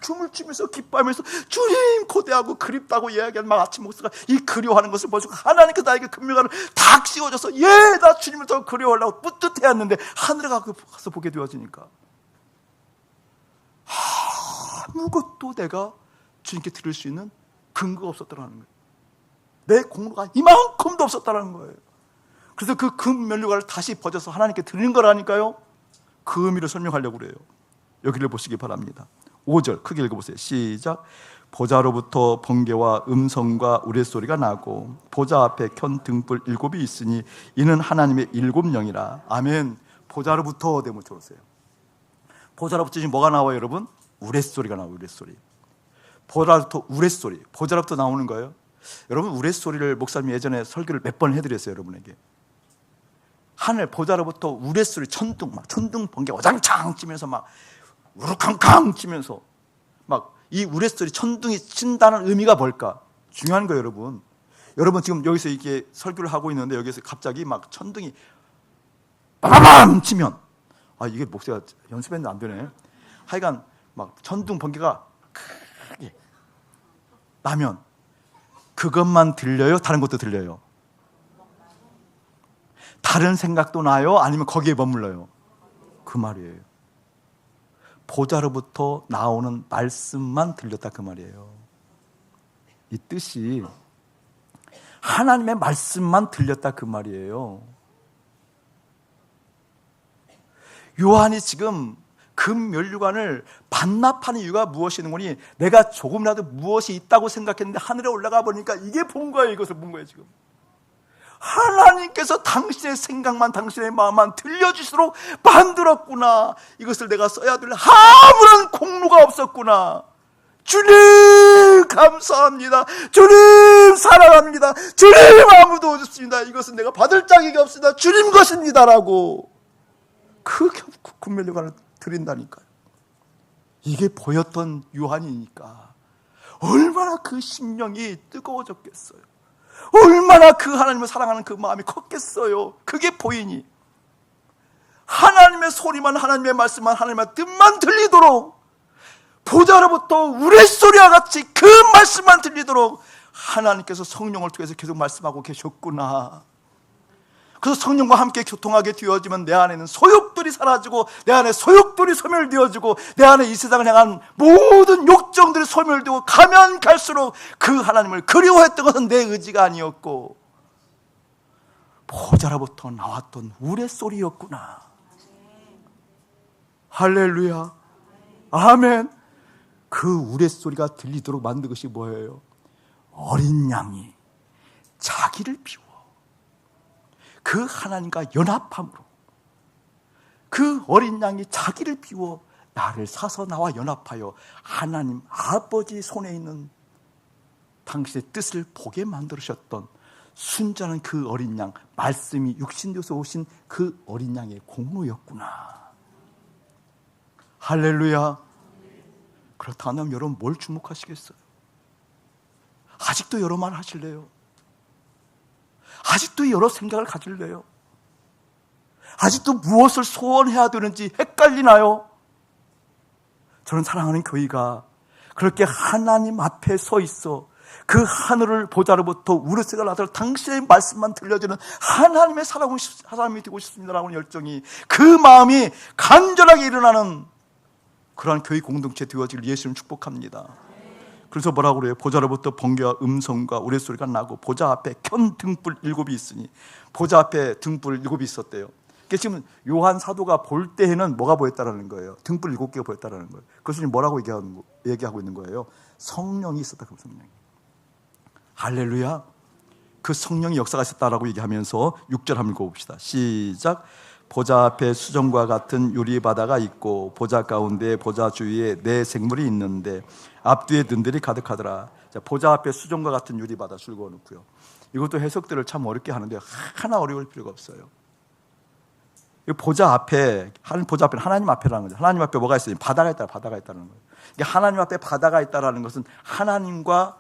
춤을 추면서 기뻐하면서 주님 고대하고 그립다고 이야기하는 막 아침 목사가 이 그리워하는 것을 보시고 하나님께서 나에게 금명관을 탁 씌워줘서 나 주님을 더 그리워하려고 뿌듯해했는데 하늘에 가서 보게 되어지니까 아무것도 내가 주님께 드릴 수 있는 근거가 없었다는 거예요. 내 공로가 이만큼도 없었다는 거예요. 그래서 그 금면류관을 다시 벗어서 하나님께 드리는 거라니까요. 그 의미를 설명하려고 그래요. 여기를 보시기 바랍니다. 5절 크게 읽어보세요. 시작. 보좌로부터 번개와 음성과 우레소리가 나고 보좌 앞에 켠 등불 7이 있으니 이는 하나님의 7영이라. 아멘. 보좌로부터 대문 들었어요. 보좌로부터 지금 뭐가 나와요, 여러분? 우레소리가 나와요. 우레소리. 보좌로부터 우레소리. 보좌로부터 나오는 거예요. 여러분, 우레소리를 목사님이 예전에 설교를 몇 번 해드렸어요, 여러분에게. 하늘 보좌로부터 우레소리, 천둥 번개 어장창 치면서 막 우르캉캉 치면서 막 이 우레소리, 천둥이 친다는 의미가 뭘까? 중요한 거예요, 여러분. 여러분, 지금 여기서 이렇게 설교를 하고 있는데 여기서 갑자기 막 천둥이 빠밤 치면, 이게 목소리가 연습했는데 안 되네. 하여간 막 천둥 번개가 크게 나면 그것만 들려요? 다른 것도 들려요? 다른 생각도 나요? 아니면 거기에 머물러요? 그 말이에요. 보좌로부터 나오는 말씀만 들렸다 그 말이에요. 이 뜻이 하나님의 말씀만 들렸다 그 말이에요. 요한이 지금 금면류관을 반납하는 이유가 무엇이는 거니? 내가 조금이라도 무엇이 있다고 생각했는데 하늘에 올라가 보니까 이게 본 거예요. 이것을 본 거예요. 지금 하나님께서 당신의 생각만, 당신의 마음만 들려주시도록 만들었구나. 이것을 내가 써야 될 아무런 공로가 없었구나. 주님 감사합니다. 주님 사랑합니다. 주님 아무도 없습니다. 이것은 내가 받을 자격이 없습니다. 주님 것입니다라고 그 군면류관을 드린다니까요. 이게 보였던 요한이니까 얼마나 그 심령이 뜨거워졌겠어요. 얼마나 그 하나님을 사랑하는 그 마음이 컸겠어요. 그게 보이니 하나님의 소리만, 하나님의 말씀만, 하나님의 뜻만 들리도록, 보좌로부터 우레소리와 같이 그 말씀만 들리도록 하나님께서 성령을 통해서 계속 말씀하고 계셨구나. 그래서 성령과 함께 교통하게 되어지면 내 안에는 소욕들이 사라지고, 내 안에 소욕들이 소멸되어지고, 내 안에 이 세상을 향한 모든 욕정들이 소멸되고, 가면 갈수록 그 하나님을 그리워했던 것은 내 의지가 아니었고 보좌로부터 나왔던 우레소리였구나. 할렐루야, 아멘. 그 우레소리가 들리도록 만든 것이 뭐예요? 어린 양이 자기를 비워 그 하나님과 연합함으로, 그 어린 양이 자기를 비워 나를 사서 나와 연합하여 하나님 아버지 손에 있는 당신의 뜻을 보게 만들으셨던 순전한 그 어린 양, 말씀이 육신되어서 오신 그 어린 양의 공로였구나. 할렐루야. 그렇다면 여러분 뭘 주목하시겠어요? 아직도 여러 말 하실래요? 아직도 여러 생각을 가질래요? 아직도 무엇을 소원해야 되는지 헷갈리나요? 저는 사랑하는 교회가 그렇게 하나님 앞에 서 있어 그 하늘을 보좌로부터 우르스가 나서 당신의 말씀만 들려주는 하나님의 사람이 되고 싶습니다라고 하는 열정이, 그 마음이 간절하게 일어나는 그러한 교회 공동체 되어질 예수님 축복합니다. 그래서 뭐라고 그래요? 보좌로부터 번개와 음성과 우레소리가 나고 보좌 앞에 켠 등불 7이 있으니, 보좌 앞에 등불 7이 있었대요. 그러니까 지금 요한 사도가 볼 때에는 뭐가 보였다라는 거예요? 등불 7개가 보였다라는 거예요. 그것을 뭐라고 얘기하고 있는 거예요? 성령이 있었다. 그 성령이. 할렐루야. 그 성령이 역사가 있었다라고 얘기하면서 6절 한번 읽어봅시다. 시작. 보좌 앞에 수정과 같은 유리바다가 있고 보좌 가운데 보좌 주위에 네 생물이 있는데 앞뒤에 눈들이 가득하더라. 자, 보좌 앞에 수정과 같은 유리바다 줄 그어놓고요. 이것도 해석들을 참 어렵게 하는데 하나 어려울 필요가 없어요. 이 보좌 앞에, 보좌 앞에는 하나님 앞에라는 거죠. 하나님 앞에 뭐가 있어요? 바다가 있다, 바다가 있다는 거예요. 그러니까 하나님 앞에 바다가 있다라는 것은 하나님과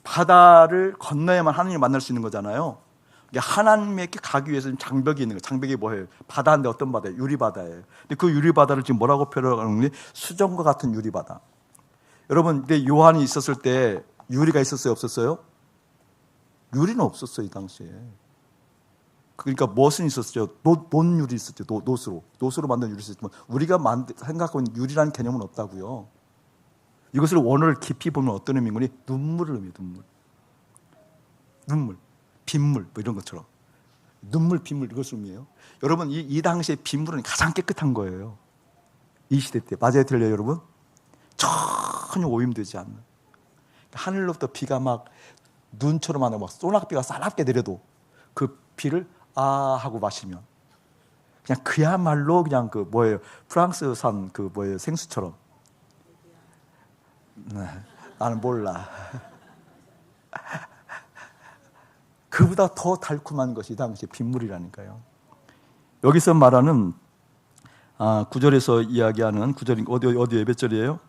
바다를 건너야만 하나님을 만날 수 있는 거잖아요. 하나님에게 가기 위해서 장벽이 있는 거예요. 장벽이 뭐예요? 바다인데 어떤 바다예요? 유리바다예요. 근데 그 유리바다를 지금 뭐라고 표현하는 거니? 수정과 같은 유리바다. 여러분, 근데 요한이 있었을 때 유리가 있었어요? 없었어요? 유리는 없었어요, 이 당시에. 그러니까 무엇은 있었죠? 논유리 있었죠. 노스로 만든 유리 있었지만 우리가 생각하고 있는 유리라는 개념은 없다고요. 이것을 원어를 깊이 보면 어떤 의미인 거니? 눈물을 의미해요. 눈물, 빗물 뭐 이런 것처럼 눈물, 빗물 이것을 의미해요. 여러분, 이 당시에 빗물은 가장 깨끗한 거예요. 이 시대 때. 맞아요, 들려요, 여러분? 전혀 오염되지 않는, 하늘로부터 비가 막 눈처럼 하는 막 소낙비가 싸납게 내려도 그 비를 아 하고 마시면 그냥 그야말로 그냥 그 뭐예요? 프랑스산 그 뭐예요? 생수처럼. 네, 나는 몰라. 그보다 더 달콤한 것이 당시 빗물이라니까요. 여기서 말하는 9절에서 이야기하는 9절이 어디에 몇 절이에요?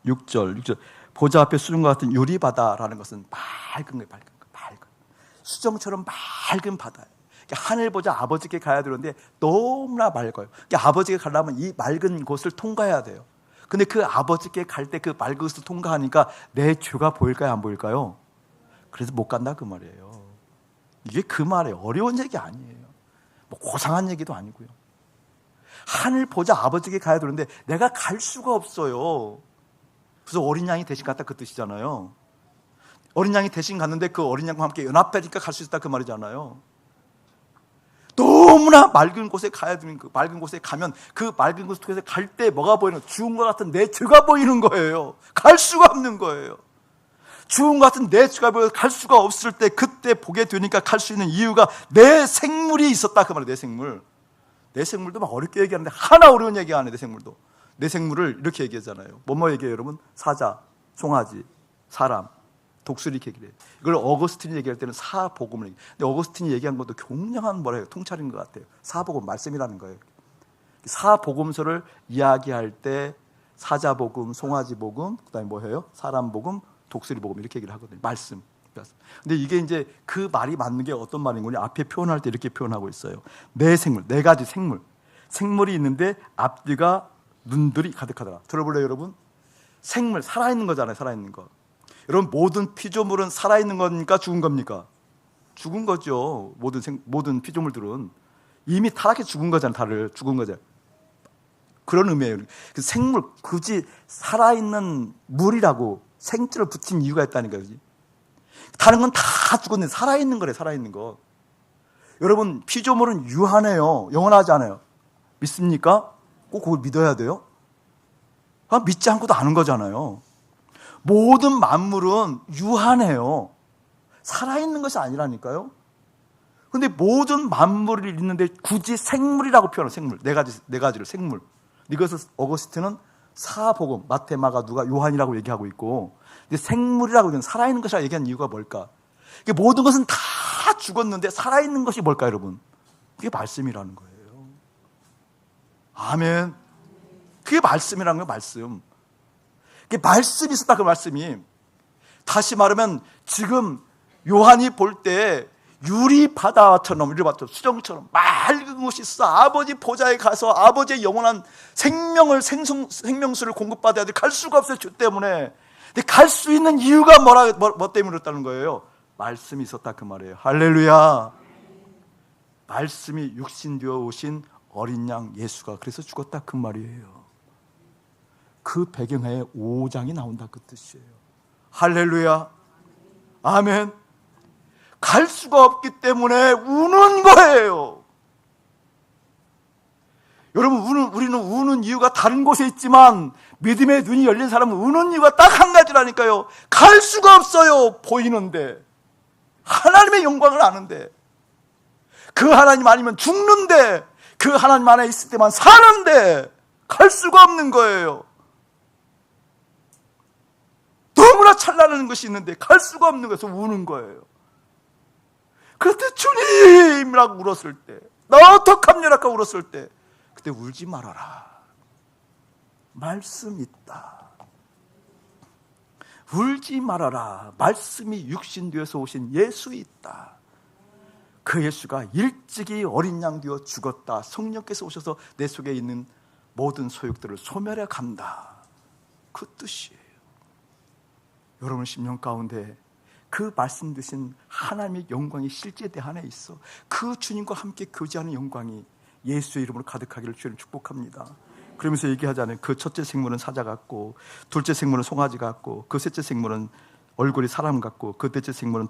6절. 보좌 앞에 수정과 같은 유리바다라는 것은 밝은 거예요. 밝은. 수정처럼 맑은 바다예요. 하늘 보자 아버지께 가야 되는데 너무나 맑아요. 아버지께 가려면 이 맑은 곳을 통과해야 돼요. 근데 그 아버지께 갈 때 그 맑은 곳을 통과하니까 내 죄가 보일까요, 안 보일까요? 그래서 못 간다 그 말이에요. 이게 그 말이에요. 어려운 얘기 아니에요. 뭐 고상한 얘기도 아니고요. 하늘 보자 아버지께 가야 되는데 내가 갈 수가 없어요. 그래서 어린 양이 대신 갔다 그 뜻이잖아요. 어린 양이 대신 갔는데 그 어린 양과 함께 연합되니까 갈 수 있다 그 말이잖아요. 너무나 맑은 곳에 가야 되는 그 맑은 곳에 가면 그 맑은 곳을 통해서 갈 때 뭐가 보이는, 죽은 것 같은 내 죄가 보이는 거예요. 갈 수가 없는 거예요. 죽은 것 같은 내 죄가 보여서 갈 수가 없을 때 그때 보게 되니까 갈 수 있는 이유가 내 생물이 있었다 그 말이에요. 내 생물. 내 생물도 막 어렵게 얘기하는데 하나 어려운 얘기 안 해. 내 생물도. 내 생물을 이렇게 얘기하잖아요. 뭐뭐 얘기해요 여러분? 사자, 송아지, 사람, 독수리 이렇게 얘기해요. 이걸 어거스틴이 얘기할 때는 사복음을 얘기해요. 근데 어거스틴이 얘기한 것도 굉장한 뭐래요? 통찰인 것 같아요. 사복음, 말씀이라는 거예요. 사복음서를 이야기할 때 사자복음, 송아지복음, 그 다음에 뭐예요? 사람복음, 독수리복음 이렇게 얘기를 하거든요. 말씀. 근데 이게 이제 그 말이 맞는 게 어떤 말인 거냐? 앞에 표현할 때 이렇게 표현하고 있어요. 내 생물, 네 가지 생물. 생물이 있는데 앞뒤가 눈들이 가득하더라. 들어볼래요 여러분? 생물, 살아있는 거잖아요. 살아있는 거. 여러분 모든 피조물은 살아있는 겁니까? 죽은 겁니까? 죽은 거죠. 모든 피조물들은 이미 타락해 죽은 거잖아요. 다들 죽은 거잖아요. 그런 의미예요. 그 생물, 굳이 살아있는 물이라고 생자를 붙인 이유가 있다니까요. 다른 건 다 죽었는데 살아있는 거래. 살아있는 거. 여러분 피조물은 유한해요. 영원하지 않아요. 믿습니까? 꼭 그걸 믿어야 돼요? 믿지 않고도 아는 거잖아요. 모든 만물은 유한해요. 살아있는 것이 아니라니까요. 근데 모든 만물이 있는데 굳이 생물이라고 표현해요. 생물. 네 가지를 생물. 이것을 어거스틴은 사복음, 마태, 마가, 누가, 요한이라고 얘기하고 있고, 근데 생물이라고 하는 살아있는 것이라고 얘기한 이유가 뭘까? 이게 모든 것은 다 죽었는데 살아있는 것이 뭘까, 여러분? 그게 말씀이라는 거예요. 아멘. 그게 말씀이라는 거예요, 말씀. 그게 말씀이 있었다, 그 말씀이. 다시 말하면 지금 요한이 볼 때 유리바다처럼, 수정처럼 맑은 곳이 있어. 아버지 보좌에 가서 아버지의 영원한 생명수를 공급받아야 돼. 갈 수가 없어요, 주 때문에. 근데 갈 수 있는 이유가 뭐 때문에 그렇다는 거예요? 말씀이 있었다 그 말이에요. 할렐루야. 말씀이 육신되어 오신 어린 양 예수가 그래서 죽었다 그 말이에요. 그 배경에 5장이 나온다 그 뜻이에요. 할렐루야. 아멘. 갈 수가 없기 때문에 우는 거예요. 여러분 우리는 우는 이유가 다른 곳에 있지만 믿음의 눈이 열린 사람은 우는 이유가 딱 한 가지라니까요. 갈 수가 없어요. 보이는데. 하나님의 영광을 아는데. 그 하나님 아니면 죽는데, 그 하나님 안에 있을 때만 사는데 갈 수가 없는 거예요. 너무나 찬란한 것이 있는데 갈 수가 없는 거에서 우는 거예요. 그때 주님이라고 울었을 때, 나 어떡합니까 울었을 때, 그때 울지 말아라. 말씀 있다. 울지 말아라. 말씀이 육신되어서 오신 예수 있다. 그 예수가 일찍이 어린 양 되어 죽었다. 성령께서 오셔서 내 속에 있는 모든 소욕들을 소멸해 간다. 그 뜻이에요. 여러분 심령 가운데 그 말씀 드신 하나님의 영광이 실제 내 안에 있어. 그 주님과 함께 교제하는 영광이 예수의 이름으로 가득하기를 주님 축복합니다. 그러면서 얘기하잖아요. 그 첫째 생물은 사자 같고, 둘째 생물은 송아지 같고, 그 셋째 생물은 얼굴이 사람 같고, 그 넷째 생물은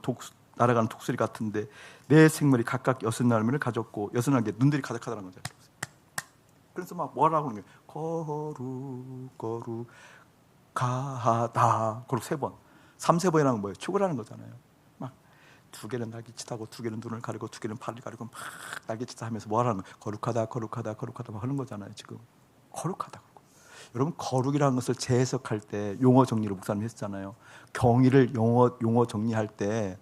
날아가는 독수리 같은데 네 생물이 각각 6날개를 가졌고 6날개 눈들이 가득하다는 거죠. 그래서 막 뭐라고 하는 거예요? 거룩하다. 그리고 3번. 3세번이라는 건 뭐예요? 축을 하는 거잖아요. 막 2개는 날개짓하고 2개는 눈을 가리고 2개는 팔을 가리고 막 날개짓 하면서 뭐 하는 거예요? 거룩하다 막 하는 거잖아요. 지금 거룩하다. 여러분 거룩이라는 것을 재해석할 때 용어 정리를 목사님 했잖아요. 경의를 용어 정리할 때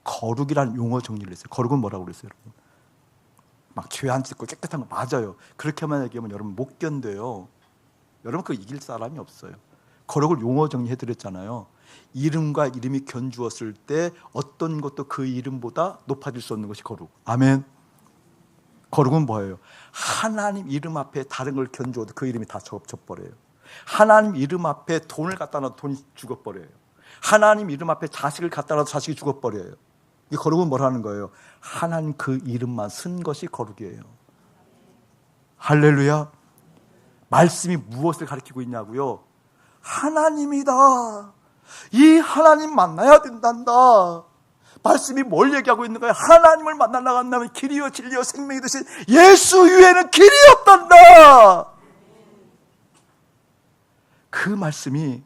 거룩이라는 용어 정리를 했어요. 거룩은 뭐라고 그랬어요, 여러분? 막 죄 안 짓고 깨끗한 거 맞아요. 그렇게만 얘기하면 여러분 못 견뎌요. 여러분 그거 이길 사람이 없어요. 거룩을 용어 정리해드렸잖아요. 이름과 이름이 견주었을 때 어떤 것도 그 이름보다 높아질 수 없는 것이 거룩. 아멘. 거룩은 뭐예요? 하나님 이름 앞에 다른 걸 견주어도 그 이름이 다 접버려요. 하나님 이름 앞에 돈을 갖다 놔도 돈이 죽어버려요. 하나님 이름 앞에 자식을 갖다 놔도 자식이 죽어버려요. 이 거룩은 뭐라는 거예요? 하나님 그 이름만 쓴 것이 거룩이에요. 할렐루야. 말씀이 무엇을 가리키고 있냐고요? 하나님이다. 이 하나님 만나야 된단다. 말씀이 뭘 얘기하고 있는 거예요? 하나님을 만나려고 한다면 길이요 진리요 생명이 되신 예수 위에는 길이 없단다. 그 말씀이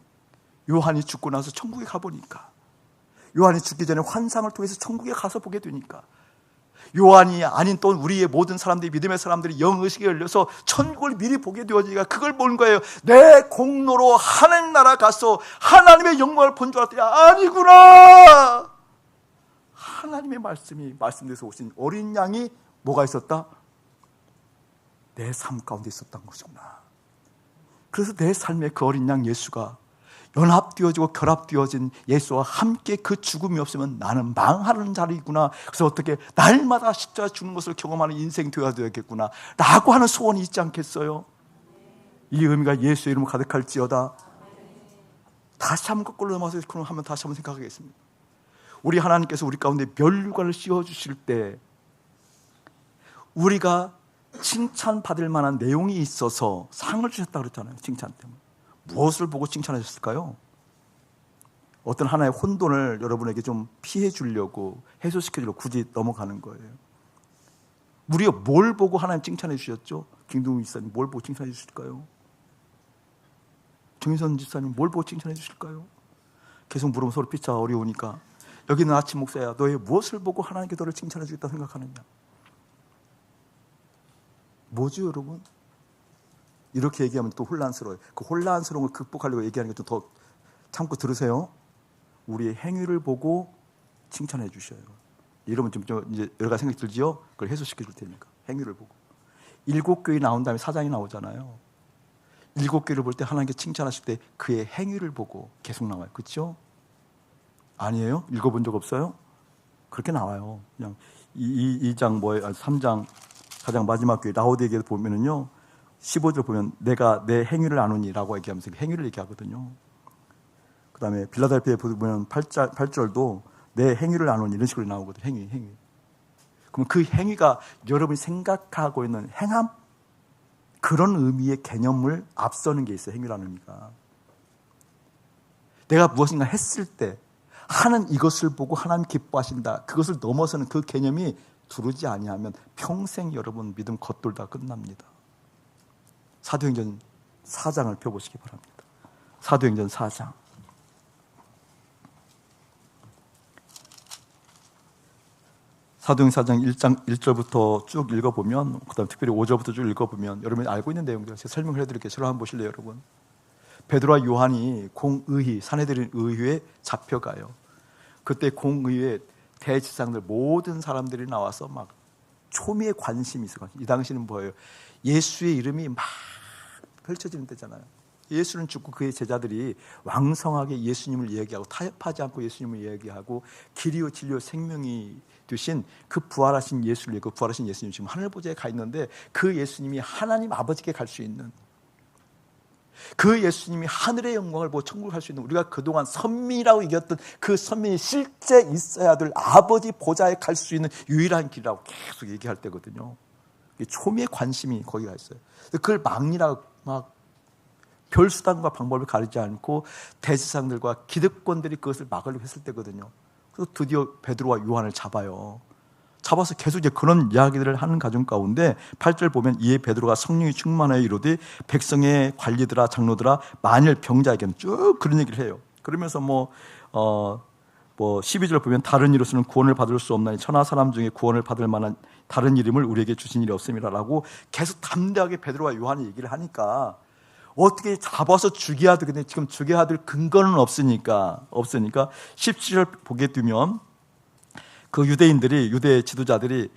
요한이 죽고 나서 천국에 가보니까, 요한이 죽기 전에 환상을 통해서 천국에 가서 보게 되니까, 요한이 아닌 또 우리의 모든 사람들이, 믿음의 사람들이 영의식에 열려서 천국을 미리 보게 되어지니까 그걸 본 거예요. 내 공로로 하늘나라 가서 하나님의 영광을 본 줄 알았더니 아니구나. 하나님의 말씀이 말씀돼서 오신 어린 양이 뭐가 있었다? 내 삶 가운데 있었던 것이구나. 그래서 내 삶에 그 어린 양 예수가 연합되어지고 결합되어진 예수와 함께 그 죽음이 없으면 나는 망하는 자리구나. 그래서 어떻게 날마다 십자가 죽는 것을 경험하는 인생이 되어야겠구나 라고 하는 소원이 있지 않겠어요? 이 의미가 예수의 이름으로 가득할지어다. 다시 한번 거꾸로 넘어서 한번 다시 한번 생각하겠습니다. 우리 하나님께서 우리 가운데 면류관을 씌워주실 때 우리가 칭찬받을 만한 내용이 있어서 상을 주셨다 그랬잖아요. 칭찬 때문에. 무엇을 보고 칭찬하셨을까요? 어떤 하나의 혼돈을 여러분에게 좀 피해 주려고, 해소시켜 주려고 굳이 넘어가는 거예요. 우리가 뭘 보고 하나님 칭찬해 주셨죠? 김동훈 지사님 뭘 보고 칭찬해 주실까요? 정인선 지사님 뭘 보고 칭찬해 주실까요? 계속 물으면 서로 피차 어려우니까, 여기는 아침 목사야, 너의 무엇을 보고 하나님께 너를 칭찬해 주겠다 생각하느냐? 뭐죠 여러분? 이렇게 얘기하면 또 혼란스러워요. 그 혼란스러운 걸 극복하려고 얘기하는 게 좀 더 참고 들으세요. 우리의 행위를 보고 칭찬해 주셔요. 이러면 좀 이제 여러 가지 생각이 들지요? 그걸 해소시켜 줄 테니까. 행위를 보고. 7교회 나온 다음에 4장이 나오잖아요. 7교회를 볼 때 하나님께 칭찬하실 때 그의 행위를 보고 계속 나와요. 그렇죠? 아니에요? 읽어본 적 없어요? 그렇게 나와요. 그냥 2장 3장 가장 마지막 교회 라오디게에 보면은요, 15절 보면 내가 내 행위를 아노니라고 얘기하면서 행위를 얘기하거든요. 그 다음에 빌라델피아에 보면 8절도 내 행위를 아노니 이런 식으로 나오거든요. 행위. 그럼 그 행위가 여러분이 생각하고 있는 행함? 그런 의미의 개념을 앞서는 게 있어요. 행위라는 의미가. 내가 무엇인가 했을 때 하는 이것을 보고 하나님 기뻐하신다. 그것을 넘어서는 그 개념이 두르지 아니하면 평생 여러분 믿음 겉돌다 끝납니다. 사도행전 4장을 펴보시기 바랍니다. 사도행전 4장. 사도행전 4장 1장 1절부터 쭉 읽어보면, 그 다음 특별히 5절부터 쭉 읽어보면 여러분이 알고 있는 내용들 제가 설명을 해드릴게요. 저를 한번 보실래요 여러분? 베드로와 요한이 공의회, 사내들인 의회에 잡혀가요. 그때 공의회 대지상들 모든 사람들이 나와서 막 초미의 관심이 있었거든요. 이 당시는 뭐예요? 예수의 이름이 막 펼쳐지는 때잖아요. 예수는 죽고 그의 제자들이 왕성하게 예수님을 얘기하고 타협하지 않고 예수님을 얘기하고 길이요 진리요 생명이 되신 그 부활하신 예수를 얘기하고, 부활하신 예수님 지금 하늘 보좌에 가 있는데 그 예수님이 하나님 아버지께 갈 수 있는, 그 예수님이 하늘의 영광을 보고 천국을 갈 수 있는, 우리가 그동안 선민이라고 얘기했던 그 선민이 실제 있어야 될 아버지 보좌에 갈 수 있는 유일한 길이라고 계속 얘기할 때거든요. 초미의 관심이 거기가 있어요. 그걸 막리라고 막 별수단과 방법을 가리지 않고 대지상들과 기득권들이 그것을 막으려고 했을 때거든요. 그래서 드디어 베드로와 요한을 잡아요. 잡아서 계속 이제 그런 이야기들을 하는 가정 가운데 8절 보면, 이에 베드로가 성령이 충만하여 이르되 백성의 관리들아 장로들아 만일 병자에게는, 쭉 그런 얘기를 해요. 그러면서 12절 보면 다른 이로서는 구원을 받을 수 없나니 천하 사람 중에 구원을 받을 만한 다른 이름을 우리에게 주신 일이 없음이라라고 계속 담대하게 베드로와 요한이 얘기를 하니까, 어떻게 잡아서 죽여야 되겠는데 지금 죽여야 될 근거는 없으니까 17절 보게 되면, 그 유대 지도자들이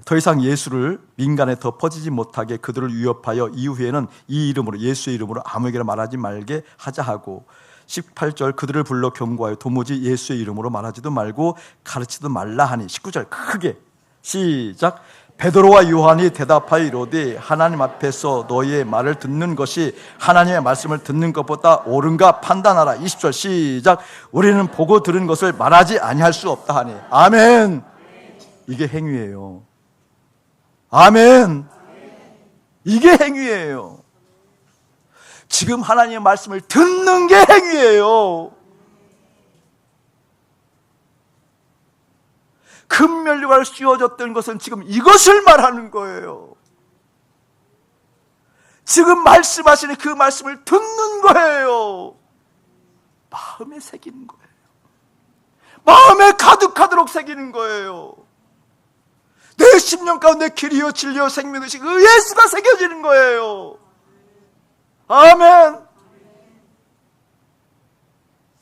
더 이상 예수를 민간에 더 퍼지지 못하게 그들을 위협하여 이후에는 이 이름으로, 예수의 이름으로 아무에게나 말하지 말게 하자 하고, 18절 그들을 불러 경고하여 도무지 예수의 이름으로 말하지도 말고 가르치도 말라 하니, 19절 크게 시작, 베드로와 요한이 대답하여 이르되 하나님 앞에서 너희의 말을 듣는 것이 하나님의 말씀을 듣는 것보다 옳은가 판단하라. 20절 시작. 우리는 보고 들은 것을 말하지 아니할 수 없다 하니. 아멘. 이게 행위예요. 아멘. 이게 행위예요. 지금 하나님의 말씀을 듣는 게 행위예요. 금면류관을 씌워졌던 것은 지금 이것을 말하는 거예요. 지금 말씀하시는 그 말씀을 듣는 거예요. 마음에 새기는 거예요. 마음에 가득하도록 새기는 거예요. 내 심령 가운데 길이요 진리요 생명의식 그 예수가 새겨지는 거예요. 아멘.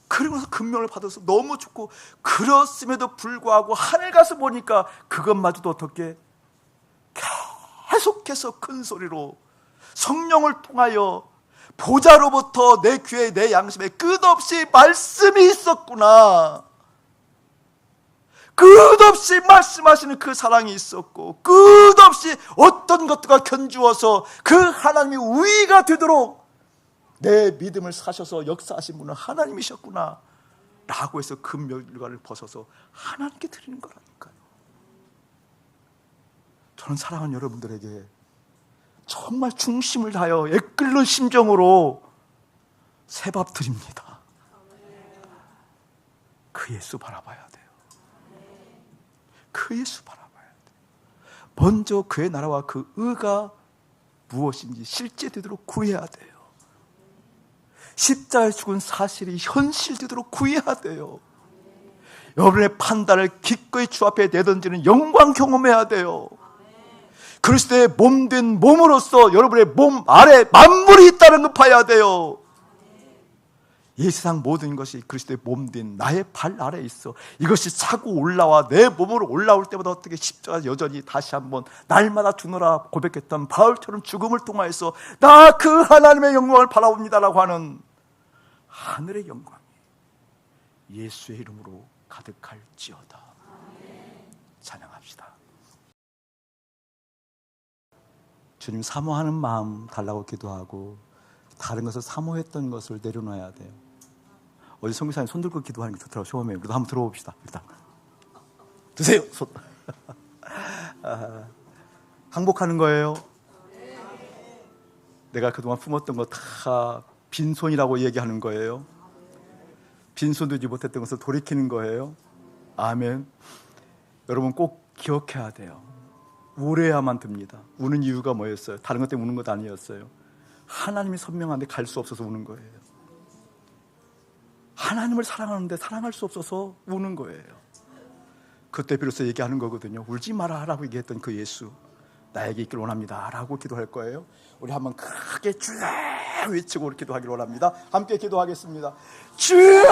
그러면서 금명을 받아서 너무 좋고, 그렇음에도 불구하고 하늘 가서 보니까 그것마저도 어떻게 계속해서 큰 소리로 성령을 통하여 보좌로부터 내 귀에 내 양심에 끝없이 말씀이 있었구나, 끝없이 말씀하시는 그 사랑이 있었고, 끝없이 어떤 것들과 견주어서 그 하나님이 우위가 되도록 내 믿음을 사셔서 역사하신 분은 하나님이셨구나 라고 해서 금면류관을 벗어서 하나님께 드리는 거라니까요. 저는 사랑하는 여러분들에게 정말 중심을 다하여 애끓는 심정으로 새밥 드립니다. 그 예수 바라봐야 돼요. 그 예수 바라봐야 돼요. 먼저 그의 나라와 그 의가 무엇인지 실제 되도록 구해야 돼요. 십자가에 죽은 사실이 현실되도록 구해야 돼요. 여러분의 판단을 기꺼이 주 앞에 내던지는 영광 경험해야 돼요. 그리스도의 몸된 몸으로서 여러분의 몸 아래 만물이 있다는 걸 봐야 돼요. 이 세상 모든 것이 그리스도의 몸된 나의 발 아래에 있어. 이것이 차고 올라와 내 몸으로 올라올 때마다 어떻게 십자가 여전히 다시 한번 날마다 주노라 고백했던 바울처럼 죽음을 통하여서 나 그 하나님의 영광을 바라봅니다라고 하는 하늘의 영광이 예수의 이름으로 가득할지어다. 찬양합시다. 주님 사모하는 마음 달라고 기도하고, 다른 것을 사모했던 것을 내려놔야 돼요. 어제 선교사님 손 들고 기도하는 게 좋더라고요. 처음에. 우리도 한번 들어봅시다. 일단 드세요 손. 항복하는 거예요. 내가 그동안 품었던 거 다 빈손이라고 얘기하는 거예요. 빈손 들지 못했던 것을 돌이키는 거예요. 아멘. 여러분 꼭 기억해야 돼요. 울어야만 됩니다. 우는 이유가 뭐였어요? 다른 것 때문에 우는 것 아니었어요. 하나님이 선명한데 갈 수 없어서 우는 거예요. 하나님을 사랑하는데 사랑할 수 없어서 우는 거예요. 그때 비로소 얘기하는 거거든요. 울지 마라 라고 얘기했던 그 예수, 나에게 있길 원합니다 라고 기도할 거예요. 우리 한번 크게 주여 외치고 기도하길 원합니다. 함께 기도하겠습니다. 주여!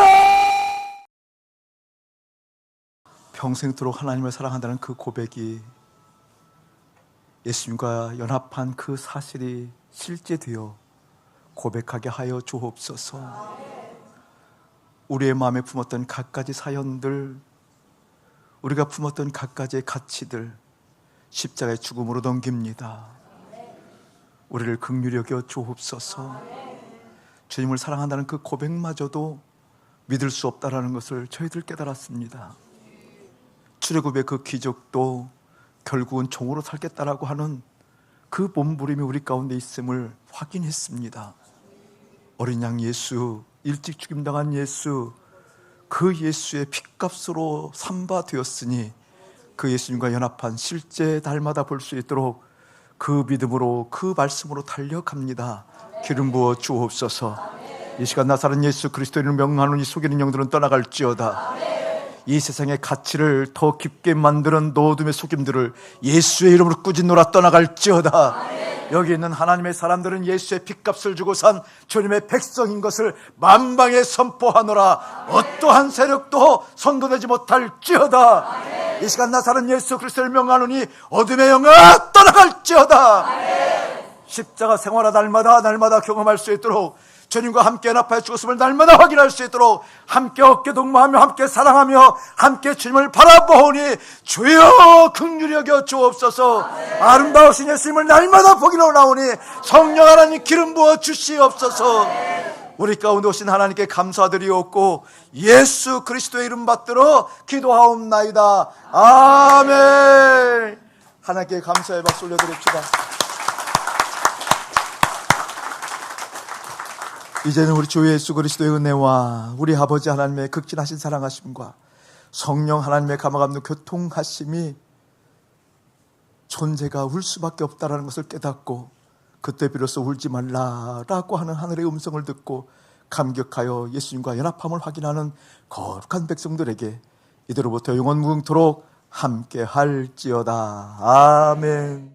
평생토록 하나님을 사랑한다는 그 고백이, 예수님과 연합한 그 사실이 실제되어 고백하게 하여 주옵소서. 우리의 마음에 품었던 갖가지 사연들, 우리가 품었던 갖가지의 가치들 십자가의 죽음으로 넘깁니다. 우리를 긍휼히 여겨 주옵소서. 주님을 사랑한다는 그 고백마저도 믿을 수 없다라는 것을 저희들 깨달았습니다. 출애굽의 그 기적도 결국은 종으로 살겠다라고 하는 그 몸부림이 우리 가운데 있음을 확인했습니다. 어린 양 예수, 일찍 죽임당한 예수, 그 예수의 핏값으로 삼바되었으니 그 예수님과 연합한 실제 날마다 볼 수 있도록 그 믿음으로 그 말씀으로 달려갑니다. 기름 부어 주옵소서. 이 시간 나사렛 예수 그리스도를 명하노니 속이는 영들은 떠나갈지어다. 이 세상의 가치를 더 깊게 만드는 노둠의 속임들을 예수의 이름으로 꾸짖노라 떠나갈지어다. 여기 있는 하나님의 사람들은 예수의 핏값을 주고 산 주님의 백성인 것을 만방에 선포하노라. 어떠한 세력도 선거되지 못할지어다. 이 시간 나사렛 예수 그리스도를 명하노니 어둠의 영아 떠나갈지어다. 십자가 생활하 날마다 경험할 수 있도록 주님과 함께 연합하여 죽었음을 날마다 확인할 수 있도록 함께 어깨 동무하며 함께 사랑하며 함께 주님을 바라보니 주여 긍휼히 여겨 주옵소서. 아름다우신 예수님을 날마다 보기로 나오니 성령 하나님 기름 부어 주시옵소서. 우리 가운데 오신 하나님께 감사드리옵고 예수 그리스도의 이름 받들어 기도하옵나이다. 아멘. 하나님께 감사의 박수 올려드립시다. 이제는 우리 주 예수 그리스도의 은혜와 우리 아버지 하나님의 극진하신 사랑하심과 성령 하나님의 감화감동 교통하심이 존재가 울 수밖에 없다는 것을 깨닫고 그때 비로소 울지 말라라고 하는 하늘의 음성을 듣고 감격하여 예수님과 연합함을 확인하는 거룩한 백성들에게 이대로부터 영원 무궁토록 함께 할지어다. 아멘.